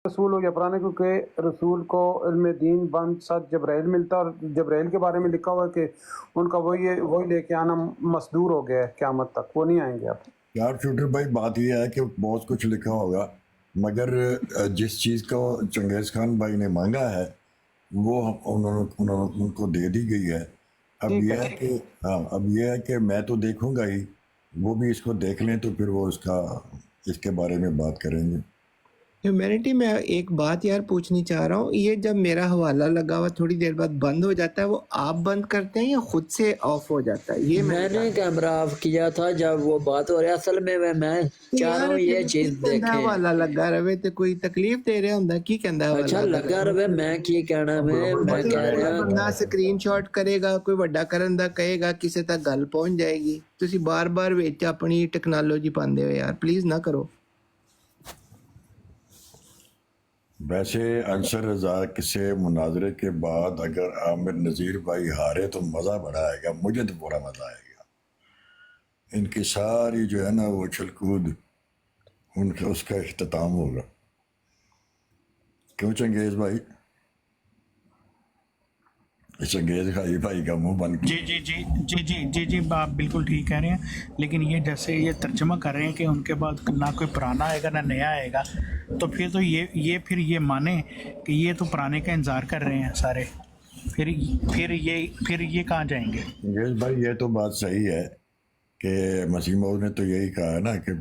رسول ہو یا پرانے، کیونکہ رسول کو علم دین بند سچ جبرائیل ملتا ہے، اور جبرائیل کے بارے میں لکھا ہوا ہے کہ ان کا وہی لے کے آنا مصدور ہو گیا ہے قیامت تک، وہ نہیں آئیں گے اب۔ یار شوٹر بھائی بات یہ ہے کہ بہت کچھ لکھا ہوگا، مگر جس چیز کو چنگیز خان بھائی نے مانگا ہے وہ ان کو دے دی گئی ہے۔ اب ٹھیک یہ ہے، ہے کہ اب یہ ہے کہ میں تو دیکھوں گا ہی، وہ بھی اس کو دیکھ لیں تو پھر وہ اس کے بارے میں بات کریں گے۔ ہیومینٹی میں ایک بات یار پوچھنی چاہ رہا ہوں، یہ جب میرا حوالہ لگا ہوا تھوڑی دیر بعد بند ہو جاتا ہے، وہ آپ بند کرتے ہیں یا خود سے آف ہو جاتا ہے؟ یہ میں نے کیمرہ آف کیا تھا جب وہ بات ہو رہی، اصل میں چاہ رہا ہوں یہ چیز دیکھیں۔ حوالہ لگا رہے تے کوئی تکلیف دے رہا ہوں کی کہندا ہے؟ اچھا لگا رہے میں کی کہنا میں کہہ رہا بندہ سکرین شاٹ کرے گا، کوئی بڑا کرن دا کہے گا، کسے تک گل پہنچ جائے گی۔ تسی بار بار وچ اپنی ٹیکنالوجی پاندے ہو یار، پلیز نہ کرو۔ ویسے انصر رضا سے مناظرے کے بعد اگر عامر نذیر بھائی ہارے تو مزہ بڑا آئے گا، مجھے تو بڑا مزہ آئے گا۔ ان کی ساری جو ہے نا وہ اچھل کود ان کا اس کا اختتام ہوگا، کیوں چنگیز بھائی؟ چنگیز بھائی کا منہ بند جی جی جی جی جی جی جی آپ بالکل ٹھیک کہہ رہے ہیں، لیکن یہ جیسے یہ ترجمہ کر رہے ہیں کہ ان کے بعد نہ کوئی پرانا آئے گا نہ نیا آئے گا، تو پھر تو یہ مانیں کہ یہ تو پرانے کا انتظار کر رہے ہیں سارے، پھر یہ کہاں جائیں گے؟ چنگیز بھائی یہ تو بات صحیح ہے کہ مسیح موعود نے تو یہی کہا ہے نا کہ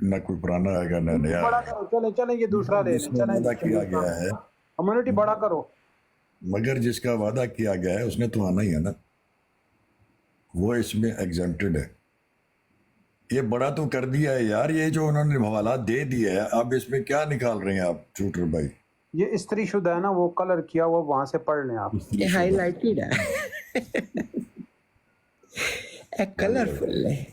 نہ کوئی پرانا آئے گا نہ نیا بڑا آئے گا۔ کرو، چلیں یہ دوسرا لے جس لیں، میں وعدہ کیا چلیں گیا ہے، کمیونٹی بڑا کرو۔ مگر جس کا وعدہ کیا گیا ہے اس نے تو آنا ہی ہے نا، وہ اس میں ایگزمپٹڈ ہے۔ یہ بڑا تو کر دیا ہے یار، یہ جو انہوں نے حوالات دے دیا ہے، اب اس میں کیا نکال رہے ہیں آپ شوٹر بھائی؟ یہ استری شدہ ہے نا، وہ کلر کیا ہوا وہاں سے پڑھ لیں آپ۔ یہ ہائی لائٹڈ ہے، کلرفل ہے۔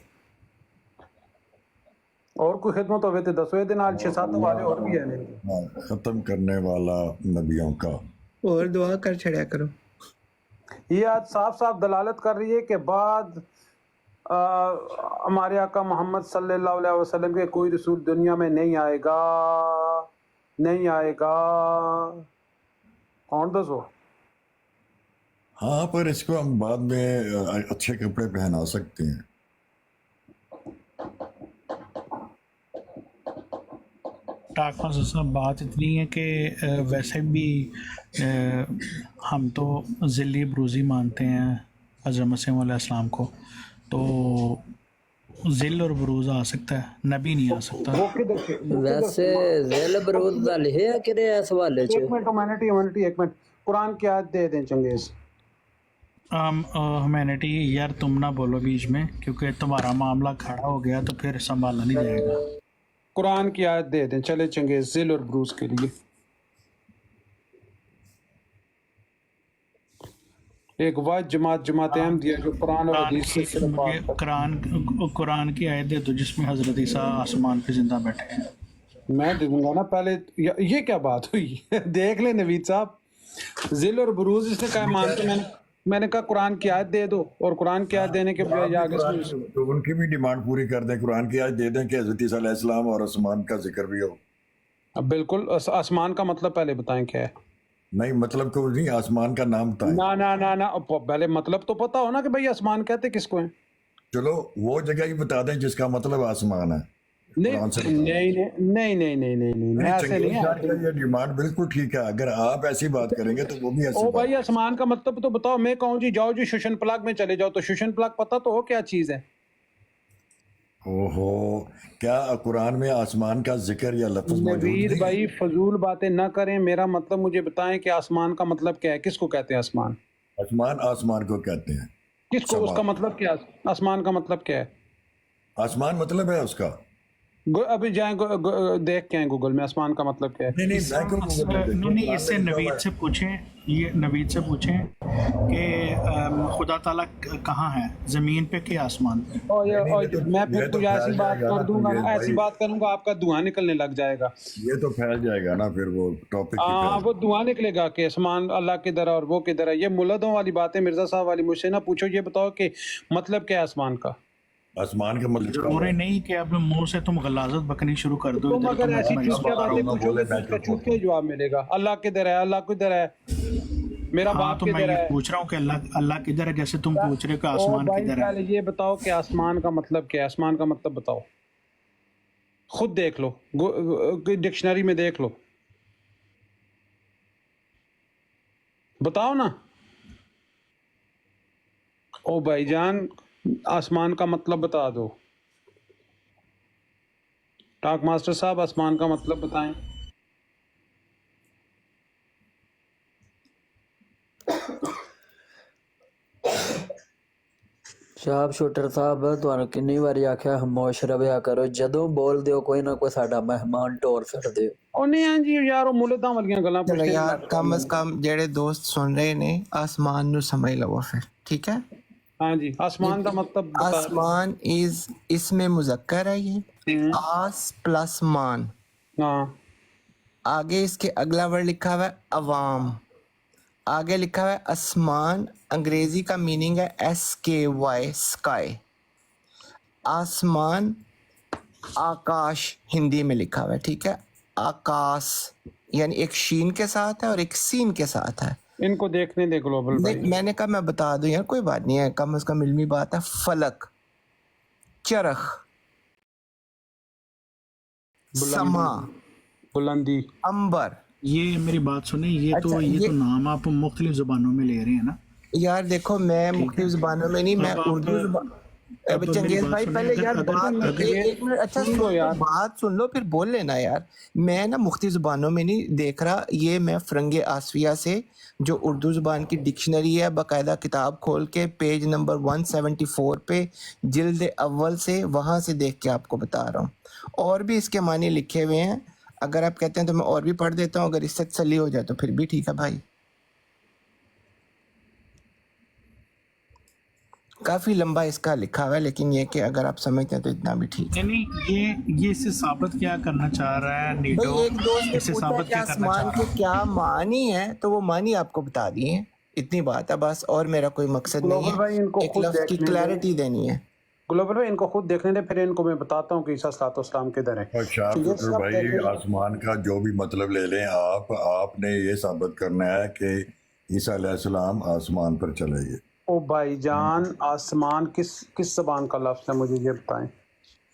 اور کوئی خدمت ہوئے تھے دسویں دن آج 6-7 والے اور بھی ہیں۔ ہاں، ختم کرنے والا نبیوں کا۔ اور دعا کر چھڑیا کرو۔ یہ آج صاف صاف دلالت کر رہی ہے کہ بعد ہمارے آقا محمد صلی اللہ علیہ وسلم کے کوئی رسول دنیا میں نہیں آئے گا، نہیں آئے گا۔ کون دسو؟ ہاں، پر اس کو ہم بعد میں اچھے کپڑے پہنا سکتے ہیں۔ ٹاکما صاحب بات اتنی ہے کہ ویسے بھی ہم تو ذلی بروزی مانتے ہیں حضرت مسیح علیہ السلام کو، تو ذل اور بروز آ سکتا ہے، نبی نہیں آ سکتا۔ ویسے ذیل بروز دا لکھیا کرے اس حوالے چ؟ ایک منٹ ہیومینٹی ایک منٹ، قرآن کی آیت دے دیں چنگیز۔ ہیومینٹی یار تم نہ بولو بیچ میں، کیونکہ تمہارا معاملہ کھڑا ہو گیا تو پھر سنبھالا نہیں جائے گا۔ قرآن کی آیت دے دیں چلے چنگیز، ذل اور بروز کے لیے۔ ایک واحد جماعت احمدیہ جو قرآن اور حدیث سے صرف مجھے بات کرتی ہے۔ قرآن کی آیت دے دو جس میں حضرت عیسیٰ آسمان پہ زندہ بیٹھے ہیں۔ میں دے دوں گا نا، پہلے یہ کیا بات ہوئی؟ دیکھ لیں نوید صاحب، ذل اور بروز اس نے کہا مانتے، میں نے کہا قرآن کی آیت دے دو، اور قرآن کی آیت دینے کے بجائے یہ آگے سے تو ان کی بھی ڈیمانڈ پوری کر دیں، قرآن کی آیت دے دیں کہ حضرت عیسیٰ علیہ السلام اور آسمان کا ذکر بھی ہو۔ اب بالکل آسمان کا مطلب پہلے بتائیں کیا ہے؟ نہیں مطلب کو نہیں، آسمان کا نام بتائیں۔ نہ پہلے مطلب تو پتا ہو نا کہ بھائی آسمان کہتے کس کو ہیں۔ چلو وہ جگہ ہی بتا دیں جس کا مطلب آسمان ہے۔ نہیں ایسے نہیں ہے۔ یہ ڈیمانڈ بالکل ٹھیک ہے، اگر آپ ایسی بات کریں گے تو وہ بھی ایسی او بات۔ بھائی آسمان کا مطلب تو بتاؤ، میں کہوں جی جاؤ جی شوشن پلاگ میں چلے جاؤ، تو شوشن پلاگ پتہ تو ہو کیا چیز ہے؟ اوہو، کیا قرآن میں آسمان کا ذکر یا لفظ موجود نوید نہیں؟ بھائی فضول باتیں نہ کریں، میرا مطلب مجھے بتائیں کہ آسمان کا مطلب کیا ہے، کس کو کہتے ہیں آسمان؟ آسمان کو کہتے ہیں۔ کس کو، اس کا مطلب کیا ہے؟ آسمان کا مطلب کیا ہے؟ آسمان مطلب ہے اس کا؟ ابھی جائیں دیکھ کے آئیں گوگل میں آسمان کا مطلب کیا ہے۔ نہیں، اس سے نوید سے پوچھیں، یہ نوید سے پوچھیں کہ خدا تعالیٰ کہاں ہے، زمین پہ کہ آسمان پہ؟ میں پھر کچھ ایسی بات کر دوں گا نا، ایسی بات کروں گا آپ کا دھواں نکلنے لگ جائے گا۔ یہ تو پھیل جائے گا نا پھر وہ ٹاپک۔ ہاں وہ دھواں نکلے گا کہ آسمان اللہ کدھر ہے اور وہ کدھر ہے۔ یہ ملدوں والی باتیں مرزا صاحب والی مجھ سے نہ پوچھو، یہ بتاؤ کہ مطلب کیا ہے آسمان کا؟ आसमान का मतलब क्या ضروری है? نہیں کہ اب منہ سے تم غلاظت بکنی شروع کر دو تم ادھر اگر ایسی تمہاری چوٹ کیا باتیں پوچھو گے تو اس کا چوٹ کے جواب ملے گا. اللہ کدھر ہے, اللہ کدھر ہے, میرا ہاں باپ تو میں کدھر یہ ہے. پوچھ رہا ہوں کہ اللہ کدھر ہے, جیسے تم پوچھ رہے ہو کہ او آسمان بھائی کدھر ہے. پہلے یہ بتاؤ کہ آسمان کا مطلب کیا ہے, آسمان کا مطلب بتاؤ, خود دیکھ لو, ڈکشنری میں دیکھ لو, بتاؤ نا. او بھائی جان آسمان کا مطلب بتا دو. ٹاک ماسٹر صاحب آسمان کا مطلب بتائیں. شاپ شوٹر صاحب ਤੁਹਾਨੂੰ ਕਿੰਨੀ ਵਾਰੀ ਆਖਿਆ ਖਾਮੋਸ਼ ਰਵਿਆ ਕਰੋ, ਜਦੋਂ ਬੋਲਦੇ ਹੋ ਕੋਈ ਨਾ ਕੋਈ ਸਾਡਾ ਮਹਿਮਾਨ ਢੋਰ ਛੱਡਦੇ ਹੋ. ਉਹ ਨਹੀਂ ਹਾਂ ਜੀ ਯਾਰ, ਉਹ ਮੁੱਲਦਾਂ ਵਾਲੀਆਂ ਗੱਲਾਂ چلو ਪੁੱਛਦੇ یار کم از کم جڑے دوست سن رہے نے آسمان نو سمجھ لو پھر, ٹھیک ہے. ہاں جی, آسمان کا مطلب بتا. آسمان از اسم مذکر ہے یہ, آس پلس مان. ہاں آگے اس کے اگلا ورڈ لکھا ہوا ہے عوام, آگے لکھا ہوا ہے آسمان, انگریزی کا میننگ ہے SKY اسکائی. آسمان آکاش ہندی میں لکھا ہوا ہے, ٹھیک ہے. آکاس یعنی ایک شین کے ساتھ ہے اور ایک سین کے ساتھ ہے. ان کو دیکھنے دے گلوبل بھائی. نہیں میں نے کہا میں بتا دوں یار, کوئی بات نہیں ہے, کم از کم علمی بات ہے. فلک, چرخ, سما, بلندی. امبر. یہ میری بات سنیں, یہ اچھا، تو یہ- نام آپ مختلف زبانوں میں لے رہے ہیں نا. یار دیکھو میں مختلف زبانوں میں نہیں, میں اب آپ- اردو زبان. اب میری چنگیز بات بھائی سنیں, پہلے یار اگر- بات اگر- ایک منٹ, اچھا سن لو یار. بات سن لو پھر بول لینا یار. میں نا مختلف زبانوں میں نہیں دیکھ رہا, یہ میں فرنگ آسفیہ سے جو اردو زبان کی ڈکشنری ہے باقاعدہ کتاب کھول کے پیج نمبر 174 پہ جلد اول سے وہاں سے دیکھ کے آپ کو بتا رہا ہوں. اور بھی اس کے معنی لکھے ہوئے ہیں, اگر آپ کہتے ہیں تو میں اور بھی پڑھ دیتا ہوں, اگر اس سے تسلی ہو جائے تو پھر بھی ٹھیک ہے بھائی. کافی لمبا اس کا لکھا ہوا ہے, لیکن یہ کہ اگر آپ سمجھتے ہیں تو اتنا بھی ٹھیک ہے. یعنی یہ اس سے ثابت کیا کرنا چاہ رہا ہے نیٹو, بھائی ایک دوست نے اس سے پوچھا ثابت کہ کیا کرنا آسمان چاہ کے رہا ہے. کیا معنی ہے, تو وہ معنی آپ کو بتا دیے ہیں, اتنی بات ہے بس, اور میرا کوئی مقصد نہیں گلوبل بھائی ان کو ہے, ایک خود لفظ کی دیکھنے دیں. کلیئرٹی دینی ہے. گلوبل بھائی ان کو خود دیکھنے دے, پھر ان کو میں بتاتا ہوں کہ عیسیٰ صلی اللہ علیہ وسلم کدھر ہے. اور شاہ چنگیز شکر صاحب بھائی, دیکھیں. آسمان کا جو بھی مطلب لے لیں آپ نے یہ ثابت کرنا ہے کہ عیسیٰ علیہ السلام آسمان پر چلے گئے. او بھائی جان آسمان کس زبان کا لفظ ہے, مجھے یہ بتائیں.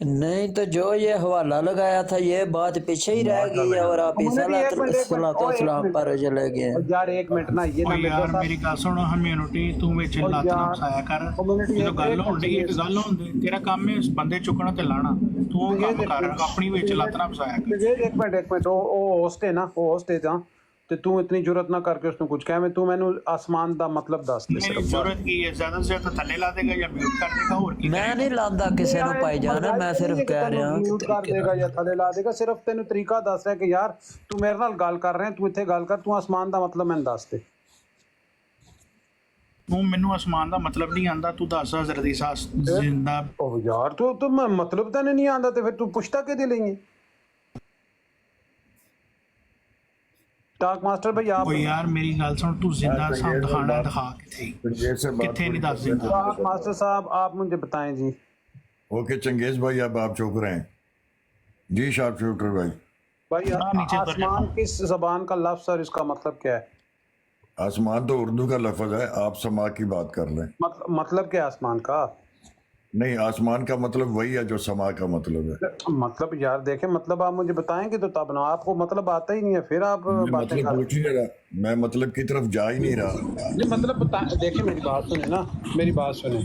نہیں تو جو یہ حوالہ لگایا تھا یہ بات پیچھے ہی رہ گئی ہے, اور آپ عیسیٰ علیہ السلام پر چلے گئے ہیں. اور یار ایک منٹ نا, یہ او نا یار مرزا میری گل سنو, ہمیونٹی تو وچ لت نہ فسایا کر. جدوں گل ہوندی ایک گل ہوندی, تیرا کام ہے بندے چکنا تے لانا, تو کام کر اپنی وچ لت نہ فسایا کر. ایک منٹ, وہ ہوسٹ ہے نا, وہ ہوسٹ ہے جہاں, تے تو اتنی جرت نہ کر کے اس نے کچھ کہا, میں تو میں آسمان دا مطلب دس دے میری صرف. ضرورت کی ہے, زیادہ سے زیادہ تھلے لا دے گا یا میوٹ کر دے گا, اور کی میں نہیں لاندہ کسی نو پائی جانا, میں صرف کہہ رہا ہوں میوٹ کر دے گا یا تھلے لا دے گا, صرف تینوں طریقہ دس رہا ہے کہ یار تو میرے نال گل کر رہے ہیں, تو اتنے گل کر, تو آسمان دا مطلب میں دس دے. تو مینوں آسمان دا مطلب نہیں آندا, تو دس حضرت عیسیٰ زندہ. او یار تو مطلب تینے نہیں آندا, تے پھر تو پوچھتا کہ دے لیں. ٹاک ماسٹر بھائی آپ او یار میری گل سن, تو زندہ سام دکھانا دکھا چنگیز سے بات کتنے نہیں دس زندہ. ٹاک ماسٹر صاحب آپ مجھے بتائیں جی. اوکے چنگیز بھائی, اب آپ چوک رہے ہیں جی. شاپ شوٹر بھائی, بھائی نیچے اتر جاتا آسمان ہوں. کس زبان کا لفظ اور اس کا مطلب کیا ہے؟ آسمان تو اردو کا لفظ ہے, آپ سما کی بات کر لیں. مطلب کیا ہے آسمان کا؟ نہیں, آسمان کا مطلب وہی ہے جو سما کا مطلب ہے. مطلب یار دیکھیں, مطلب آپ مجھے بتائیں گے تو تب نا, آپ کو مطلب آتا ہی نہیں ہے, پھر آپ میں باتیں مطلب کر. پوچھ ہی نہیں رہا, میں مطلب کی طرف جا ہی نہیں رہا. جی مطلب دیکھیں, میری بات سنیں نا, میری بات سنیں.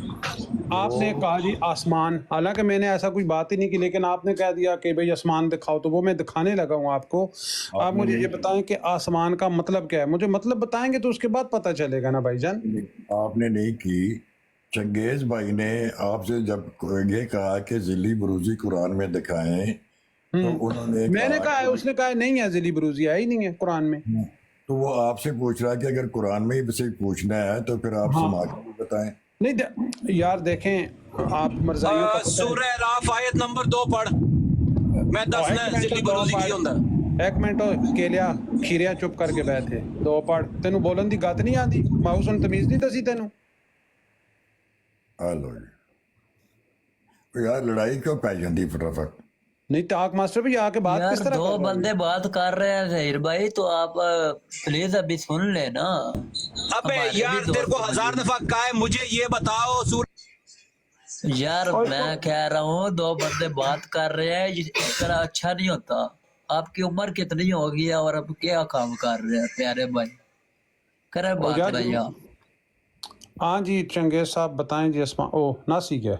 آپ نے کہا جی آسمان, حالانکہ میں نے ایسا کوئی بات ہی نہیں کی, لیکن آپ نے کہہ دیا کہ بھئی آسمان دکھاؤ, تو وہ میں دکھانے لگا ہوں آپ کو. آپ مجھے یہ بتائیں کہ آسمان کا مطلب کیا ہے. مجھے مطلب بتائیں گے تو اس کے بعد پتہ چلے گا نا بھائی جان. آپ نے نہیں کی. چنگیز بھائی نے آپ سے جب یہ کہا کہ ذلی بروزی قرآن میں دکھائیں, تو انہوں نے میں نے کہا ہے, اس نے کہا ہے نہیں ہے, ذلی بروزی ہے ہی نہیں ہے قرآن میں. تو وہ آپ سے پوچھ رہا ہے کہ اگر قرآن میں ہی سے پوچھنا ہے تو پھر آپ سما کے بتائیں. نہیں یار دیکھیں, آپ مرزائیوں کا سورہ اعراف آیت نمبر 2 پڑھ, میں دسنا ذلی بروزی کی ہوندا. ایک منٹ کیلیا کھیریا چپ کر کے بیٹھے, 2 پڑھ. تینوں بولن دی گت نہیں آندی, ماؤس ان تمیز نہیں دسی تینوں. ہلو جی, यार लड़ाई क्यों पै जाती फटाफट? नहीं टाक मास्टर भाई आके बात यार किस तरह दो कर रहे बंदे बात कर रहे हैं जहीर भाई, तो आप प्लीज अभी सुन लेना। अबे हमारे भी यार तेरे को दोस्त 1000 दफा कहा है, मुझे ये बताओ यार मैं कह रहा हूँ दो बंदे बात कर रहे हैं, इस तरह अच्छा नहीं होता। आपकी उम्र कितनी होगी और अब क्या काम कर रहे हैं प्यारे भाई, करे बात यार भैया। हाँ जी चंगेज साहब बताएं जी। ओ नासिक है,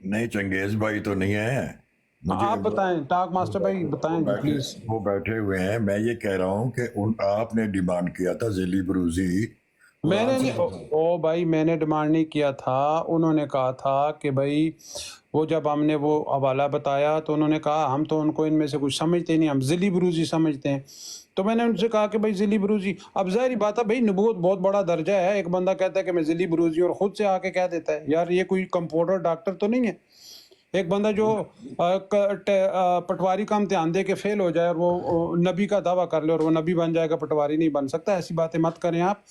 नहीं चंगेज भाई तो नहीं है, आप बताएं टाक मास्टर भाई बताएं जी प्लीज। वो बैठे हुए हैं। मैं ये कह रहा हूँ कि आपने डिमांड किया था जिली बरूजी, मैंने नहीं ओ भाई मैंने डिमांड नहीं किया था। उन्होंने कहा था कि भाई वो जब हमने वो हवाला बताया तो उन्होंने कहा हम तो उनको इनमें से कुछ समझते नहीं, हम जिली बरूजी समझते हैं। तो मैंने उनसे कहा कि भाई जिली बरूजी, अब जाहिर बात है भाई नबूवत बहुत बड़ा दर्जा है। एक बंदा कहता है कि मैं जिली बरूजी और खुद से आके कह देता है, यार ये कोई कंप्यूटर डॉक्टर तो नहीं है। एक बंदा जो पटवारी का इम्तिहान दे के फेल हो जाए और वो नबी का दावा कर ले और वो नबी बन जाएगा, पटवारी नहीं बन सकता। ऐसी बातें मत करें आप।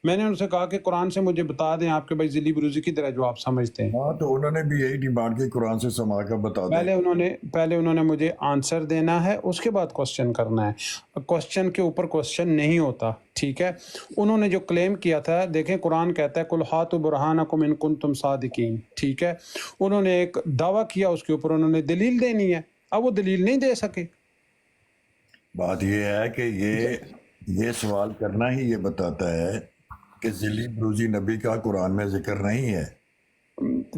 मैंने उनसे कहा कि कुरान से मुझे बता दें आपके भाई जिली बरूजी की तरह जो आप समझते हैं। हाँ तो उन्होंने भी यही डिमांड की, कुरान से समा का बता दें। पहले उन्होंने मुझे आंसर देना है, उसके बाद क्वेश्चन करना है। क्वेश्चन के ऊपर क्वेश्चन नहीं होता, ठीक है। उन्होंने जो क्लेम किया था, देखें कुरान कहता है कुल हातु बुरहानकुम इन कुंतुम सादिकीन, ठीक है। उन्होंने एक दावा किया, उसके ऊपर उन्होंने दलील देनी है। अब वो दलील नहीं दे सके। बात ये है कि ये सवाल करना ही ये बताता है कि जिली बरूजी नबी का कुरान में जिक्र नहीं है।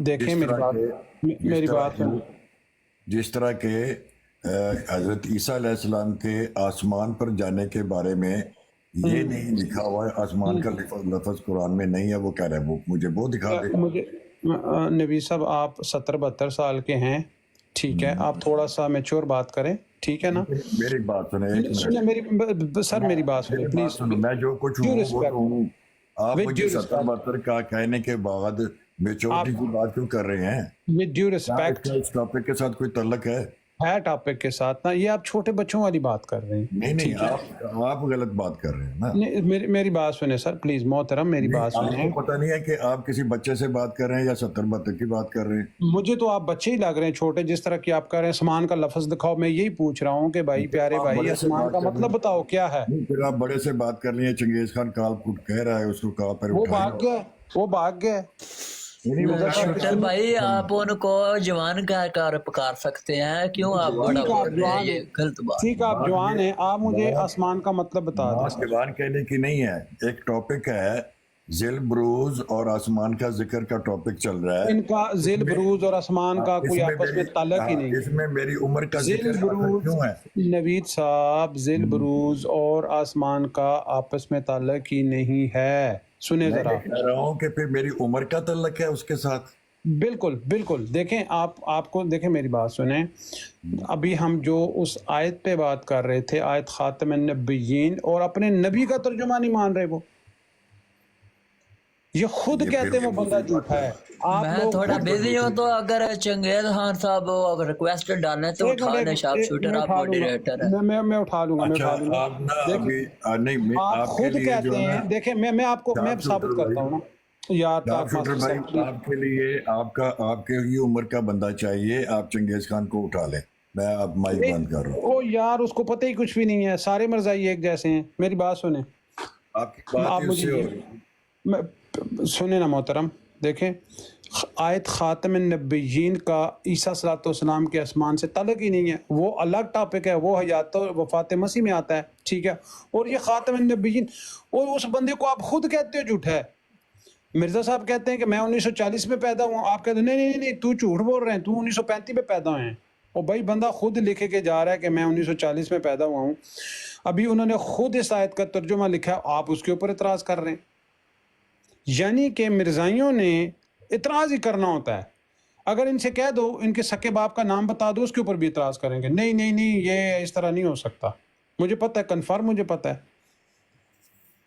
देखें मेरी बात जिस तरह के हजरत ईसा अलैहिस्सलाम के आसमान पर जाने के बारे में ये नहीं लिखा हुआ है, आसमान का लफ्ज कुरान में नहीं है, वो कह रहे हैं वो मुझे वो दिखा दे। मुझे नबी साहब आप 70-72 साल के हैं, ठीक है। आप थोड़ा सा मैच्योर बात करें, ठीक है ना। मेरी बात सुने, मेरी बात सुने प्लीज। मैं जो कुछ हूँ वो तो हूँ। आप मुझे 70-72 का कहने के बाद मेच्योरिटी की बात क्यों कर रहे हैं? विद ड्यू रिस्पेक्ट, इस टॉपिक के साथ कोई तल्लक है टॉपिक के साथ ना, ये आप छोटे बच्चों वाली बात कर रहे हैं। नहीं आप गलत बात कर रहे हैं ना। नहीं, मेरी बात सुने सर प्लीज, मोहतरम मेरी बात सुने। आपको पता नहीं है कि आप किसी बच्चे से बात कर रहे हैं या 70-72 की बात कर रहे हैं? मुझे तो आप बच्चे ही लग रहे हैं, छोटे। जिस तरह की आप कह रहे हैं आसमान का लफ्ज दिखाओ, मैं यही पूछ रहा हूँ कि भाई प्यारे भाई आसमान का मतलब बताओ क्या है। फिर आप बड़े से बात कर लिए, चंगेज खान काल कुट कह रहा है, उसको कहा पर वो भाग गया। शूटर भाई आप उनको जवान कहकर पुकार सकते हैं, क्यों आप बड़ा बोल रहे हैं? ये गलत बात। ठीक, आप जवान हैं, आप मुझे आसमान का मतलब बता दें। जवान कहने की नहीं है, एक टॉपिक है जिल बरूज और आसमान का जिक्र का टॉपिक चल रहा है। इनका जिल बरूज और आसमान का कोई आपस में ताल्लुक ही नहीं। इसमें मेरी उम्र का जिल बरूज क्यों है? नवीद साहब, जिल बरूज और आसमान का आपस में ताल्लुक ही नहीं है। सुने जरा, कह रहा हूँ कि फिर मेरी उम्र का ताल्लुक है उसके साथ। बिल्कुल देखें आपको देखें, मेरी बात सुने। अभी हम जो उस आयत पे बात कर रहे थे, आयत खातमुन नबिय्यीन, और अपने नबी का तर्जुमा नहीं मान रहे। वो ये खुद कहते हैं वो बंदा झूठा है। आप मैं थोड़ा बिजी हूँ, तो अगर चंगेज खान साहब अगर रिक्वेस्ट डालें तो उठा लें। शार्प शूटर आप मॉडरेटर है। मैं उठा लूंगा। आप ना अभी नहीं, आप खुद कहते हैं, देखें मैं आपको साबित करता हूँ ना यार। आपके लिए आपके ही उम्र का बंदा चाहिए, आप चंगेज खान को उठा लें। मैं अब माइक बंद कर रहा हूँ। ओ यार उसको पता ही कुछ भी नहीं है, सारे मरज़ाई एक जैसे हैं। मेरी बात सुने, आपकी बात मुझे सुने ना मोहतरम। देखें आयत खातमुन नबिय्यीन का ईसा सलाम के आसमान से ताल्लुक ही नहीं है, वो अलग टॉपिक है, वो हयात और वफात मसीह में आता है, ठीक है। और ये खातमुन नबिय्यीन, और उस बंदे को आप खुद कहते हो झूठा है। मिर्ज़ा साहब कहते हैं कि मैं 1940 में पैदा हुआ, आप कहते हैं नहीं तू झूठ बोल रहे हैं, तू 1935 में पैदा हुए हैं। और भाई बंदा खुद लिखे के जा रहा है कि मैं 1940 में पैदा हुआ हूँ। अभी उन्होंने खुद इस आयत का तर्जुमा लिखा है, आप उसके ऊपर इतराज़ कर रहे हैं। यानी कि मिर्ज़ाइयों ने इतराज़ ही करना होता है। अगर इनसे कह दो इनके सके बाप का नाम बता दो, उसके ऊपर भी इतराज़ करेंगे। नहीं ये इस तरह नहीं हो सकता। मुझे पता है, कन्फर्म मुझे पता है।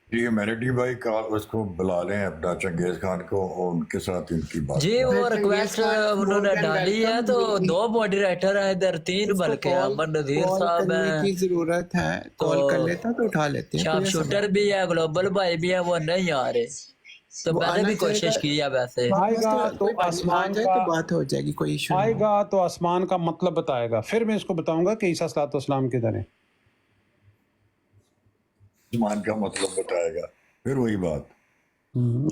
ठीक है मेरेडी भाई का उसको बुला लें अपना चंगेज खान को, और उनके साथ इनकी बात जी। वो रिक्वेस्ट उन्होंने डाली है, तो 2 मॉडरेटर है इधर, 3 बल्कि अमर नज़ीर साहब हैं की जरूरत है। कॉल कर लेता तो उठा लेते हैं। शार्प शूटर भी है, ग्लोबल भाई भी है, वो नहीं आ रहे। تو وہ میں نے آنا بھی چاہے کوشش گا، کی ہے ویسے. آئے گا تو کوئی بات نہیں، آ آسمان جائے کا تو بات ہو جائے گی، کوئی ایشو آئے نہیں. گا تو آسمان کا مطلب بتائے گا، پھر میں اس کو بتاؤں گا کہ عیسیٰ صلی اللہ علیہ وسلم کدھر ہے. آسمان کا مطلب بتائے گا، پھر وہی بات.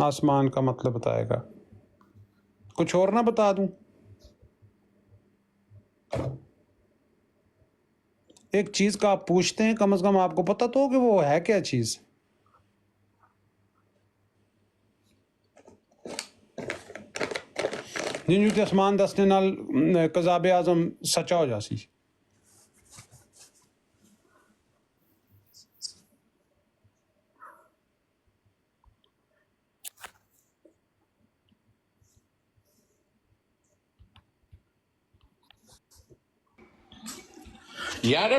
آسمان کا مطلب بتائے گا. کچھ اور نہ بتا دوں؟ ایک چیز کا آپ پوچھتے ہیں، کم از کم آپ کو پتہ تو ہو کہ وہ ہے کیا چیز. جن جو آسمان دسنے نال قذاب اعظم سچا ہو جاسی. یار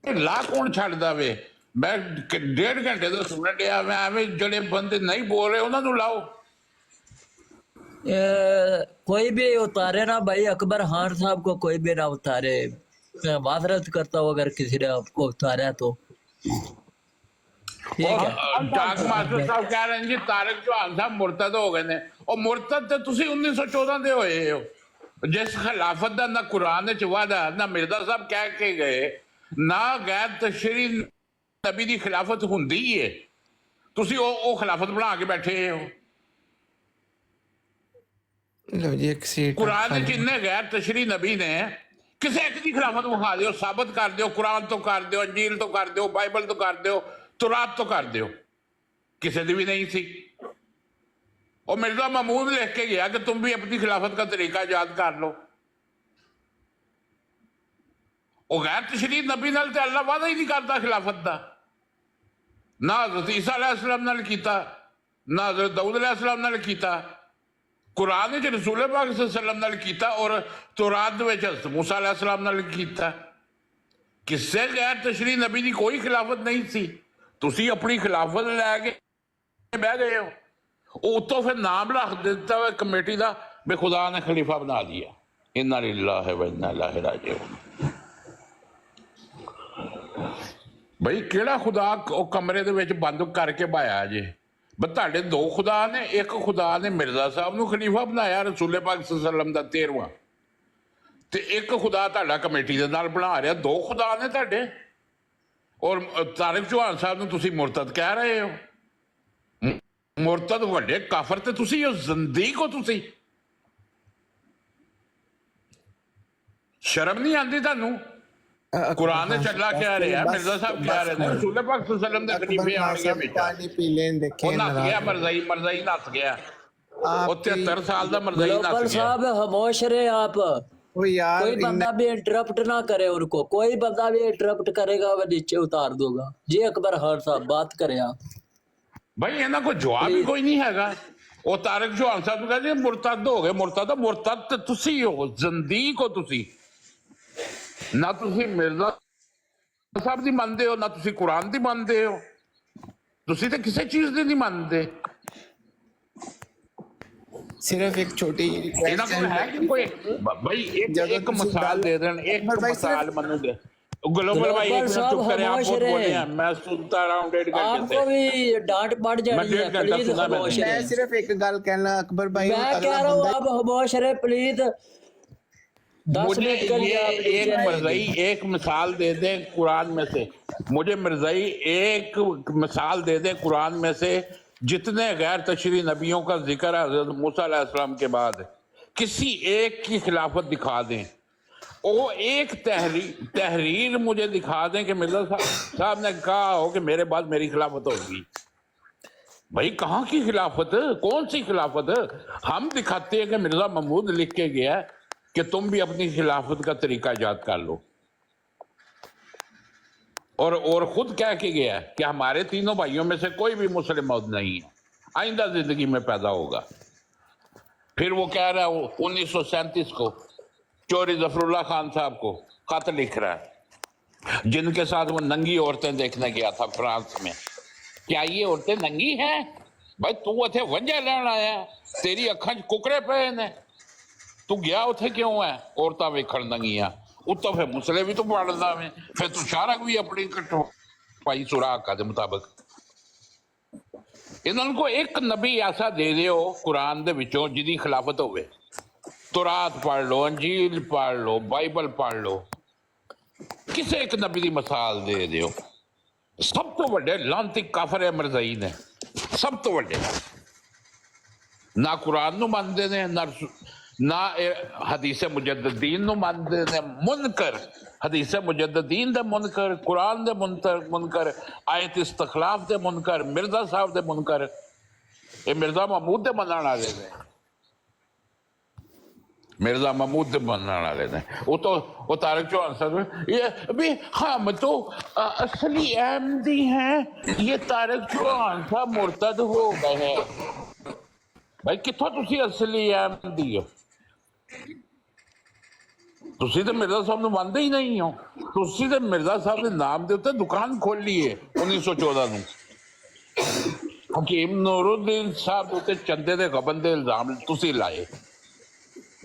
لا کون چھڑدا وے؟ میں 1.5 گھنٹے تو سنن ڈیا میں ایویں جڑے بندے نہیں بول رہے انہاں نوں لاؤ. کوئی بھی اتارے نا بھائی، اکبر خان صاحب کو کوئی بھی نہ اتارے. میں معذرت کرتا ہوں اگر کسی نے آپ کو اتارا تو. ٹھیک اور ہے. ڈاک ماسٹر صاحب کہہ رہے ہیں جی طارق چوہان صاحب مرتد ہو گئے نے. اور مرتد تے تسی 1914 دے ہوئے ہو. جس خلافت دا نہ قرآن وچ وعدہ، نہ مرزا صاحب کہہ کے گئے، نہ غیر تشریع نبی دی خلافت ہوندی ہے. تسی او خلافت بنا کے بیٹھے ہو. لو جی ایک سیٹ قرآن خالی. جننے غیر تشریع نبی نے کسے ایک دی خلافت بخا دیو، ثابت کر دیو. قرآن تو کر دیو، انجیل تو کر دیو، بائبل تو کر دیو، تورات تو کر دیو. کسی دی بھی نہیں تھی. اور مرزا محمود لکھ کے گیا کہ تم بھی اپنی خلافت کا طریقہ یاد کر لو. وہ غیر تشریع نبی نال تے اللہ وعدہ ہی نہیں کرتا خلافت دا. نہ حضرت عیسیٰ علیہ السلام نال کیتا، نہ حضرت داؤد علیہ السلام نال کیتا. قرآن وچ رسول پاک صلی اللہ علیہ وسلم نال کیتا، اور تورات وچ حضرت موسیٰ علیہ السلام نال کیتا. کسے غیر تشریع نبی دی کوئی خلافت نہیں تھی. تسی اپنی خلافت لے کے بہ گئے ہو. اتوں پھر نام رکھ دیتا ہے کمیٹی دا بے خدا نے خلیفہ بنا دیا. انا للہ و انا الیہ راجعون. بھئی کیڑا خدا او کمرے دے وچ بند کر کے بایا جے؟ بس تہاڈے 2 خدا نے. ایک خدا نے مرزا صاحب نو خلیفہ بنایا رسول پاک صلی اللہ علیہ وسلم دا 13واں، تے ایک خدا تہاڈا کمیٹی دے نال بنا رہا. 2 خدا نے تہاڈے. اور طارق چوہان صاحب نو تسی مرتد کہہ رہے ہو. مرتد وڈے کافر تے تسی ہو، زندیق ہو تسی. شرم نہیں آندی تانوں؟ قرآن نے چلا کہہ رہے ہیں، مرزا صاحب کہہ رہے ہیں رسول پاک صلی اللہ علیہ وسلم دے خلیفے آن گے بیٹا. پانی پی لیں دیکھیں. وہ نس گیا مرزائی نس گیا. وہ 73 سال دا مرزائی گلوبل نس گیا. صاحب خاموش رہے آپ. وہ یار کوئی بندہ بھی انٹرپٹ نہ کرے ان کو. کوئی بندہ بھی انٹرپٹ کرے گا وہ نیچے اتار دوں گا. جی اکبر خان صاحب بات کریں آپ. بھائی انہاں کو جواب ہی کوئی نہیں ہے گا. وہ طارق چوہان صاحب کو کہتے ہیں مرتد ہو گئے. مرتد تے تسی ہو، زندیق ہو تسی. نہ تسی مرزا صاحب دی مانتے ہو، نہ تسی قرآن دی مانتے ہو. تسی تے کسی چیز دی نہیں مانتے. صرف ایک چھوٹی انہاں کو ہے کہ کوئی بھائی ایک مثال دے دیں. ایک مثال منو دے. گلوبل بھائی ایک منٹ چپ کریں، آپ بہت بولے ہیں، میں سنتا رہا ہوں 1.5 آپ گھنٹے کو سے. بھی ڈانٹ پڑ جانی ہے. پلیز خاموش میں رہیں. صرف ایک گل کہنا اکبر بھائی، میں کہہ رہا ہوں آپ خاموش رہے پلیز. 10 مجھے منٹ کے لیے یہ آپ ایک مرزائی ایک مثال دے دیں قرآن میں سے. مجھے مرزائی ایک مثال دے دیں قرآن میں سے جتنے غیر تشریع نبیوں کا ذکر ہے حضرت موسیٰ علیہ السلام کے بعد، کسی ایک کی خلافت دکھا دیں. وہ ایک تحریر مجھے دکھا دیں کہ مرزا صاحب نے کہا ہو کہ میرے بعد میری خلافت ہوگی. بھائی کہاں کی خلافت؟ کون سی خلافت؟ ہم دکھاتے ہیں کہ مرزا محمود لکھ کے گیا کہ تم بھی اپنی خلافت کا طریقہ یاد کر لو. اور خود کہہ کے گیا کہ ہمارے 3 بھائیوں میں سے کوئی بھی مسلم موت نہیں ہے، آئندہ زندگی میں پیدا ہوگا. پھر وہ کہہ رہا ہے 1937 کو چوری ظفر اللہ خان صاحب کو خط لکھ رہا ہے، جن کے ساتھ وہ ننگی عورتیں دیکھنے گیا تھا فرانس میں. کیا یہ عورتیں ننگی ہیں؟ بھائی تو اتھے وجہ لین آیا، تیری اکھاں ککڑے پے نے، تو گیا اتھے کیوں ہے عورتاں ویکھن ننگیاں؟ اتوں پھر مسلے بھی تو پڑھدا میں، پھر تو شارک بھی اپنی کٹو پائی سوراخ کا دے مطابق. ਇਹਨਾਂ ਨੂੰ ਕੋਈ ਇੱਕ ਨਬੀ ਐਸਾ ਦੇ ਦਿਓ ਕੁਰਾਨ ਦੇ ਵਿੱਚੋਂ ਜਿਹਦੀ ਖਿਲਾਫਤ ਹੋਵੇ। ਤੁਰਾਤ ਪੜ੍ਹ ਲਓ, ਅੰਜੀਲ ਪੜ੍ਹ ਲਓ, ਬਾਈਬਲ ਪੜ੍ਹ ਲਓ, ਕਿਸੇ ਇੱਕ ਨਬੀ ਦੀ ਮਿਸਾਲ ਦੇ ਦਿਓ। ਸਭ ਤੋਂ ਵੱਡੇ ਲਾਂਤੀ ਕਾਫਰ ਹੈ ਮਿਰਜ਼ਾਈ ਨੇ, ਸਭ ਤੋਂ ਵੱਡੇ। ਨਾ ਕੁਰਾਨ ਨੂੰ ਮੰਨਦੇ ਨੇ, ਨਾ ਹਦੀਸ ਮੁਜੱਦਦੀਨ ਨੂੰ ਮੰਨਦੇ ਨੇ, ਮੁਨਕਰ ਹਦੀਸ ਮੁਜੱਦਦੀਨ ਦੇ ਮੁਨਕਰ, ਕੁਰਾਨ ਦੇ ਮੁਨਕਰ, ਆਇਤ ਇਸਤਖਲਾਫ ਦੇ ਮੁਨਕਰ, ਮਿਰਜ਼ਾ ਸਾਹਿਬ ਦੇ ਮੁਨਕਰ। ਇਹ ਮਿਰਜ਼ਾ ਮਹਿਮੂਦ ਦੇ ਮੰਨਣ ਵਾਲੇ ਨੇ, मिर्जा महमूद बनने वाले ने। वो तारक चौहान साहब ये अभी हम तो असली अहमदी हैं, ये तारक चौहान साहब मुर्तद हो गए हैं। भाई कितों तुसी असली अहमदी हो? तुसी तो मिर्जा साहब ਨੂੰ ਮੰਨਦੇ ਹੀ ਨਹੀਂ ਹੋ। ਤੁਸੀਂ ਤੇ ਮਿਰਜ਼ਾ ਸਾਹਿਬ ਦੇ ਨਾਮ ਦੇ ਉੱਤੇ ਦੁਕਾਨ ਖੋਲੀ ਹੈ 1914 ਨੂੰ। ਹਕੀਮ ਨੂਰੁੱਦੀਨ ਸਾਹਿਬ ਦੇ ਉੱਤੇ ਚੰਦੇ ਦੇ ਗਬਨ ਦੇ ਇਲਜ਼ਾਮ ਤੁਸੀਂ ਲਾਏ।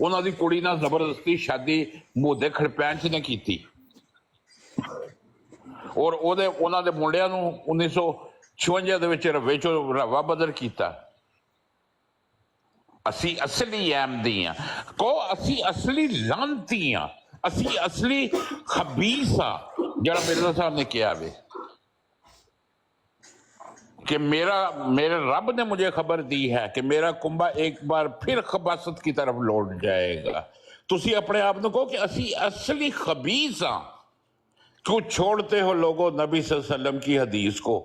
ਉਹਨਾਂ ਦੀ ਕੁੜੀ ਨਾਲ ਜ਼ਬਰਦਸਤੀ ਸ਼ਾਦੀ ਮੋਦੇ ਖੜਪੈਂਚ ਨੇ ਕੀਤੀ ਔਰ ਉਹਨਾਂ ਦੇ ਮੁੰਡਿਆਂ ਨੂੰ 1956 ਦੇ ਵਿੱਚ ਰਵੇ ਚੋਂ ਰਵਾ ਬਦਲ ਕੀਤਾ। ਅਸੀਂ ਅਸਲੀ ਅਹਿਮਦੀ ਹਾਂ, ਕਹੋ ਅਸੀਂ ਅਸਲੀ ਲਾਂਤੀ ਹਾਂ, ਅਸੀਂ ਅਸਲੀ ਖਬੀਸ ਹਾਂ। ਜਿਹੜਾ ਮਿਰਜ਼ਾ ਸਾਹਿਬ ਨੇ ਕਿਹਾ ਵੇ कि मेरे रब ने मुझे खबर दी है कि मेरा कुंबा एक बार फिर खबासत की तरफ लौट जाएगा। तुसी अपने आप को कहो कि असी असली खबीस हाँ। क्यों छोड़ते हो लोगों नबी सल्लल्लाहु अलैहि वसल्लम की हदीस को?